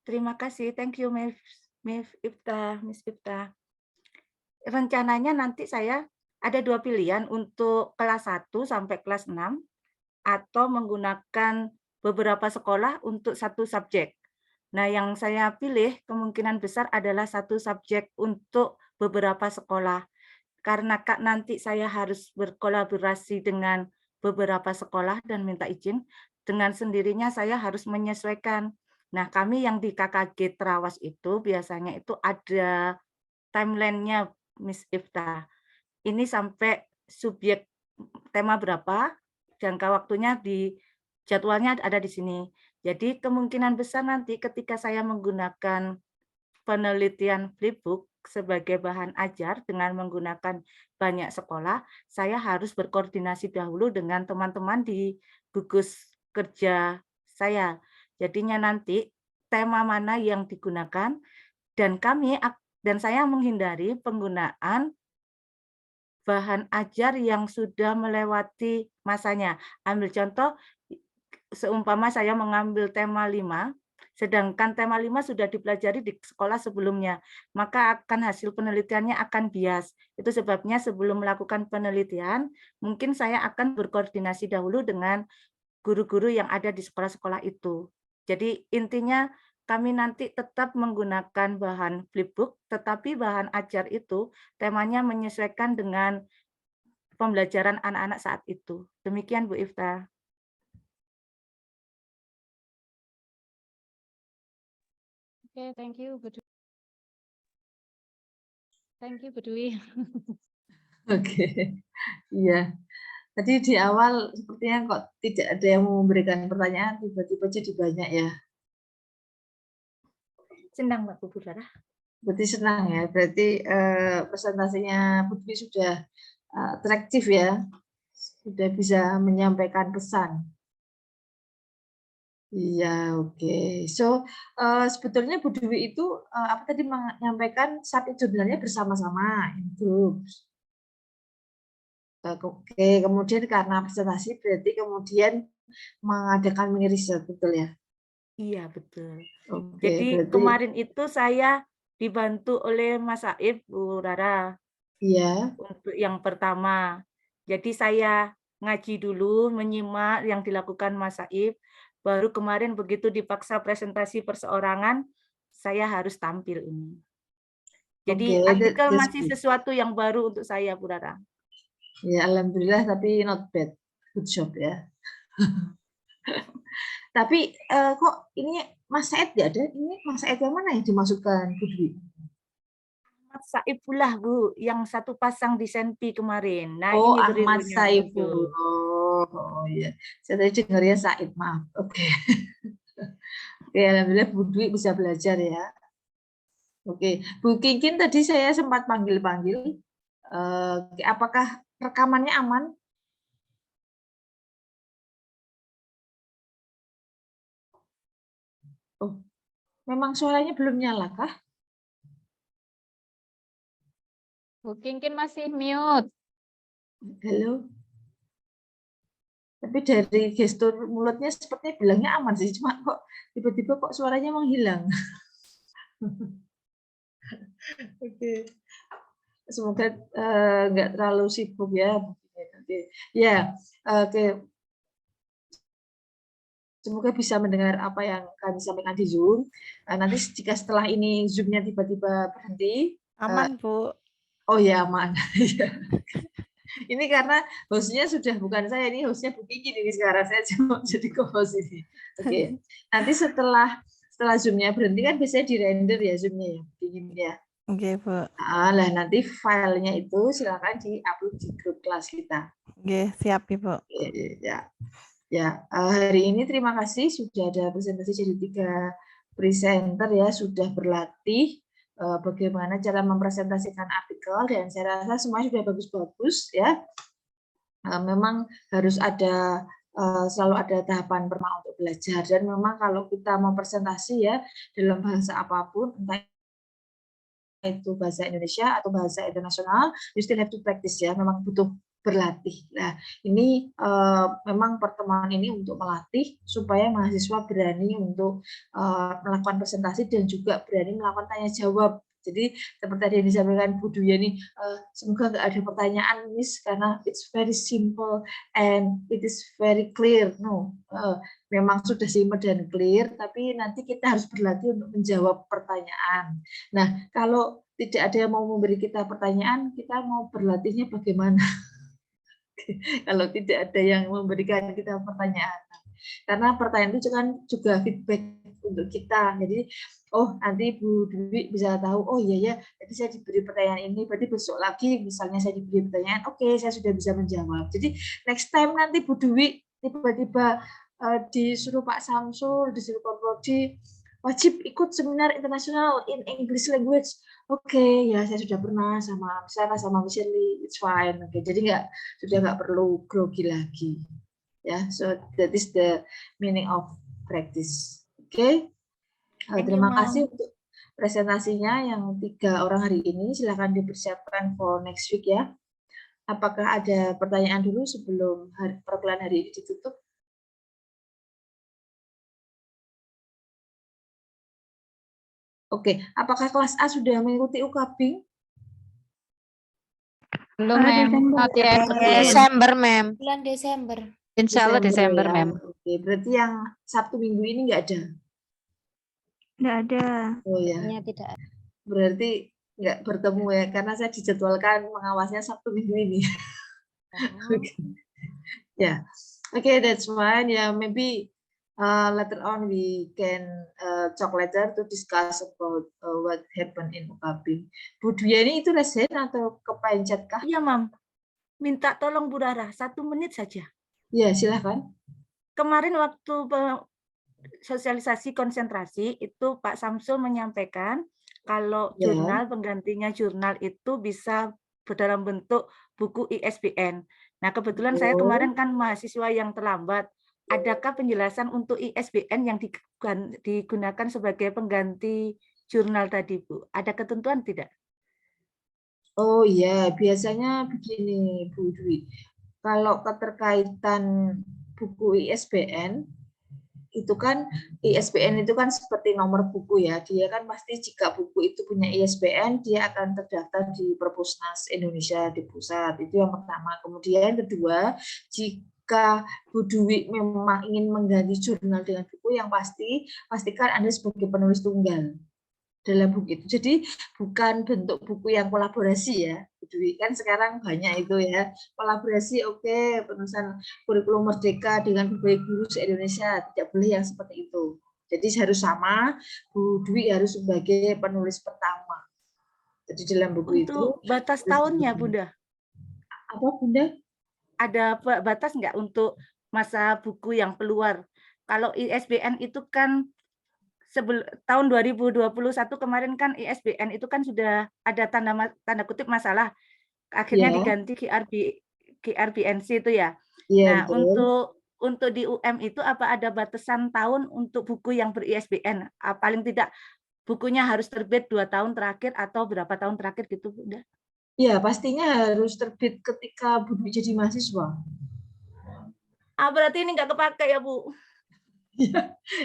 Terima kasih. Thank you, Miss Ifta. Rencananya nanti saya ada 2 pilihan untuk kelas 1 sampai kelas 6 atau menggunakan beberapa sekolah untuk satu subjek. Nah, yang saya pilih kemungkinan besar adalah satu subjek untuk beberapa sekolah. Karena nanti saya harus berkolaborasi dengan beberapa sekolah dan minta izin, dengan sendirinya saya harus menyesuaikan. Nah, kami yang di KKG Trawas itu biasanya itu ada timeline-nya, Miss Ifta. Ini sampai subjek tema berapa, jangka waktunya di jadwalnya ada di sini. Jadi kemungkinan besar nanti ketika saya menggunakan penelitian Flipbook sebagai bahan ajar dengan menggunakan banyak sekolah, saya harus berkoordinasi dahulu dengan teman-teman di gugus kerja saya. Jadinya nanti tema mana yang digunakan dan saya menghindari penggunaan bahan ajar yang sudah melewati masanya. Ambil contoh, seumpama saya mengambil tema 5, sedangkan tema 5 sudah dipelajari di sekolah sebelumnya, maka akan hasil penelitiannya akan bias. Itu sebabnya sebelum melakukan penelitian, mungkin saya akan berkoordinasi dahulu dengan guru-guru yang ada di sekolah-sekolah itu. Jadi intinya kami nanti tetap menggunakan bahan Flipbook, tetapi bahan ajar itu temanya menyesuaikan dengan pembelajaran anak-anak saat itu. Demikian Bu Ifta. Oke, thank you, Bu Dwi. Thank you, Bu Dwi. Oke, iya. Tadi di awal sepertinya kok tidak ada yang memberikan pertanyaan, tiba-tiba jadi banyak ya. Senang Mbak Bu Dara. Berarti senang ya, berarti presentasinya Bu Dwi sudah atraktif ya, sudah bisa menyampaikan pesan. Iya, oke. So, sebetulnya Bu Dwi itu apa tadi menyampaikan saat itu sebenarnya bersama-sama in groups. Oke, kemudian karena presentasi berarti kemudian mengadakan mini riset, betul ya? Iya, betul. Oke, Jadi berarti kemarin itu saya dibantu oleh Mas Aib, Bu Rara, iya. untuk yang pertama. Jadi saya ngaji dulu, menyimak yang dilakukan Mas Aib, baru kemarin begitu dipaksa presentasi perseorangan, saya harus tampil ini. Jadi Okay, artikel that's masih good. sesuatu yang baru untuk saya, Bu Rara. Ya, alhamdulillah, tapi not bad. Good job ya. Tapi kok ini Mas Said nggak ada? Ini Mas Said yang mana yang dimasukkan, Bu Dwi? Ahmad Saifullah, Bu, yang satu pasang di Senpi kemarin. Nah, Oh, ini Ahmad beliaunya Saiful. muncul. Oh iya. Saya tadi dengarnya Said, maaf. Oke. Oke, alhamdulillah Bu Dwi bisa belajar ya. Oke, Bu Kinkin tadi saya sempat panggil-panggil. Apakah rekamannya aman? Oh, memang suaranya belum nyala kah? Bu Kinkin masih mute. Halo. Tapi dari gestur mulutnya sepertinya bilangnya aman sih, cuma kok tiba-tiba kok suaranya menghilang. Oke. Semoga nggak terlalu sibuk ya. Oke. Ya, oke. Semoga bisa mendengar apa yang kami sampaikan di Zoom. Nanti jika setelah ini Zoom-nya tiba-tiba berhenti. Aman, Bu. Oh ya, aman. Ini karena hostnya sudah bukan saya, ini hostnya Bu Kiki ini sekarang, saya cuma jadi co-host ini. Oke. Nanti setelah Zoom-nya berhenti kan biasanya di-render ya Zoom-nya ya, Bu Kiki ya. Oke, Bu. Lah nanti filenya itu silakan di-upload di grup kelas kita. Oke, siap, Ibu. Ya. Ya, hari ini terima kasih sudah ada presentasi jadi 3 presenter ya, sudah berlatih bagaimana cara mempresentasikan artikel dan saya rasa semua sudah bagus-bagus ya. Memang harus ada selalu ada tahapan pertama untuk belajar dan memang kalau kita mau presentasi ya dalam bahasa apapun entah itu bahasa Indonesia atau bahasa internasional, you still have to practice ya, memang butuh berlatih. Nah, ini memang pertemuan ini untuk melatih supaya mahasiswa berani untuk melakukan presentasi dan juga berani melakukan tanya jawab. Jadi seperti tadi yang disampaikan Bu Dwi nih, semoga nggak ada pertanyaan Miss karena it's very simple and it is very clear. No, memang sudah simple dan clear, tapi nanti kita harus berlatih untuk menjawab pertanyaan. Nah, kalau tidak ada yang mau memberi kita pertanyaan, kita mau berlatihnya bagaimana? Kalau tidak ada yang memberikan kita pertanyaan. Karena pertanyaan itu kan juga feedback untuk kita. Jadi, oh nanti Bu Dwi bisa tahu, oh iya ya, jadi saya diberi pertanyaan ini, berarti besok lagi misalnya saya diberi pertanyaan, oke, saya sudah bisa menjawab. Jadi next time nanti Bu Dwi tiba-tiba disuruh Pak Samsul, disuruh Pak Prodi, wajib ikut seminar internasional in English language. Oke, ya saya sudah pernah sama Sarah sama Michelle, it's fine. Oke, jadi sudah nggak perlu grogi lagi. Ya, so that is the meaning of practice. Oke, terima kasih untuk presentasinya yang 3 orang hari ini. Silakan dipersiapkan for next week ya. Apakah ada pertanyaan dulu sebelum perkuliahan hari ini ditutup? Oke, apakah kelas A sudah mengikuti UKBIM? Belum, Mem. Not yet. Desember, Mem. Bulan Desember. Insya Allah Desember, ya. Mem. Oke, berarti yang Sabtu Minggu ini nggak ada? Nggak ada. Oh ya. Tidak. Berarti nggak bertemu ya, karena saya dijadwalkan mengawasnya Sabtu Minggu ini. Ya, okay, that's fine. Yeah, maybe later on we can talk later to discuss about what happened in UKBIM. Bu Dwi ini itu resign atau kepencet kah? Iya, Mam. Minta tolong Bu Rara, 1 menit saja. Ya, silakan. Kemarin waktu sosialisasi konsentrasi itu Pak Samsul menyampaikan kalau jurnal penggantinya jurnal itu bisa dalam bentuk buku ISBN. Nah, kebetulan saya kemarin kan mahasiswa yang terlambat. Adakah penjelasan untuk ISBN yang digunakan sebagai pengganti jurnal tadi, Bu? Ada ketentuan tidak? Oh iya, biasanya begini Bu Dwi. Kalau keterkaitan buku ISBN, itu kan ISBN itu kan seperti nomor buku ya. Dia kan pasti jika buku itu punya ISBN, dia akan terdaftar di Perpusnas Indonesia di pusat. Itu yang pertama. Kemudian kedua, jika Bu Dwi memang ingin mengganti jurnal dengan buku, yang pasti pastikan Anda sebagai penulis tunggal. dalam buku itu. Jadi bukan bentuk buku yang kolaborasi ya, Bu Dwi. Kan sekarang banyak itu ya, kolaborasi oke, penulisan kurikulum merdeka dengan berbagai guru se-Indonesia, tidak boleh yang seperti itu. Jadi harus sama, Bu Dwi harus sebagai penulis pertama. Jadi dalam buku Untuk itu batas tahunnya, Bunda, apa Bunda? ada batas nggak untuk masa buku yang keluar? Kalau ISBN itu kan tahun 2021 kemarin kan ISBN itu kan sudah ada tanda kutip masalah, akhirnya Ya. diganti GRBNC itu ya. Iya, Nah, betul. untuk di UM itu apa ada batasan tahun untuk buku yang ber-ISBN? Paling tidak bukunya harus terbit 2 tahun terakhir atau berapa tahun terakhir gitu, Bunda? Ya, pastinya harus terbit ketika Bu Dwi jadi mahasiswa. Berarti ini nggak kepakai ya, Bu?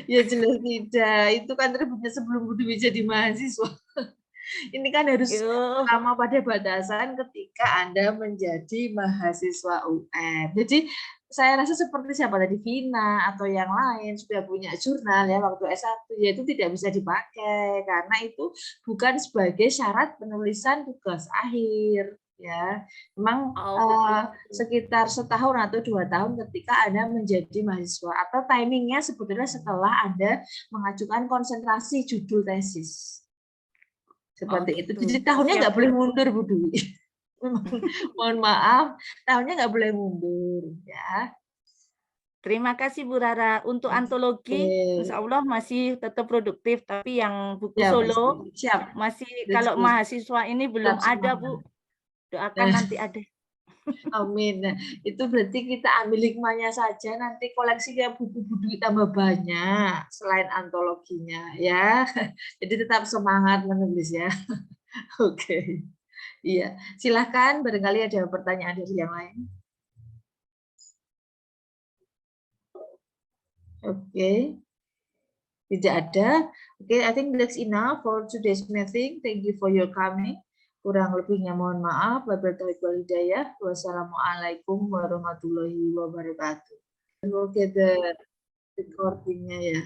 Ya jelas tidak. Itu kan terbitnya sebelum Bu Dwi jadi mahasiswa. Ini kan harus pertama pada batasan ketika Anda menjadi mahasiswa UM. Jadi saya rasa seperti siapa tadi, Vina atau yang lain sudah punya jurnal ya waktu S1, ya itu tidak bisa dipakai karena itu bukan sebagai syarat penulisan tugas akhir. Ya, memang sekitar setahun atau 2 tahun ketika Anda menjadi mahasiswa, atau timingnya sebetulnya setelah Anda mengajukan konsentrasi judul tesis. Seperti itu. Jadi tahunnya nggak boleh mundur, Bu Dwi. Mohon maaf, tahunnya nggak boleh mundur. Ya. Terima kasih Bu Rara. Untuk antologi, insya Allah masih tetap produktif. Tapi yang buku Ya, solo siap. masih kalau mahasiswa ini belum ada, Bu. Doakan nanti ada. Amin. Nah, itu berarti kita ambil hikmahnya saja. Nanti koleksinya buku-buku Dwi tambah banyak selain antologinya, ya. Jadi tetap semangat menulis ya. Oke. Iya, silahkan. Barangkali ada pertanyaan dari yang lain. Oke. Tidak ada. Oke, I think that's enough for today's meeting. Thank you for your coming. Kurang lebihnya mohon maaf. Wabillahi taufiq wal hidayah. Wassalamualaikum warahmatullahi wabarakatuh. Oke, the recordingnya ya.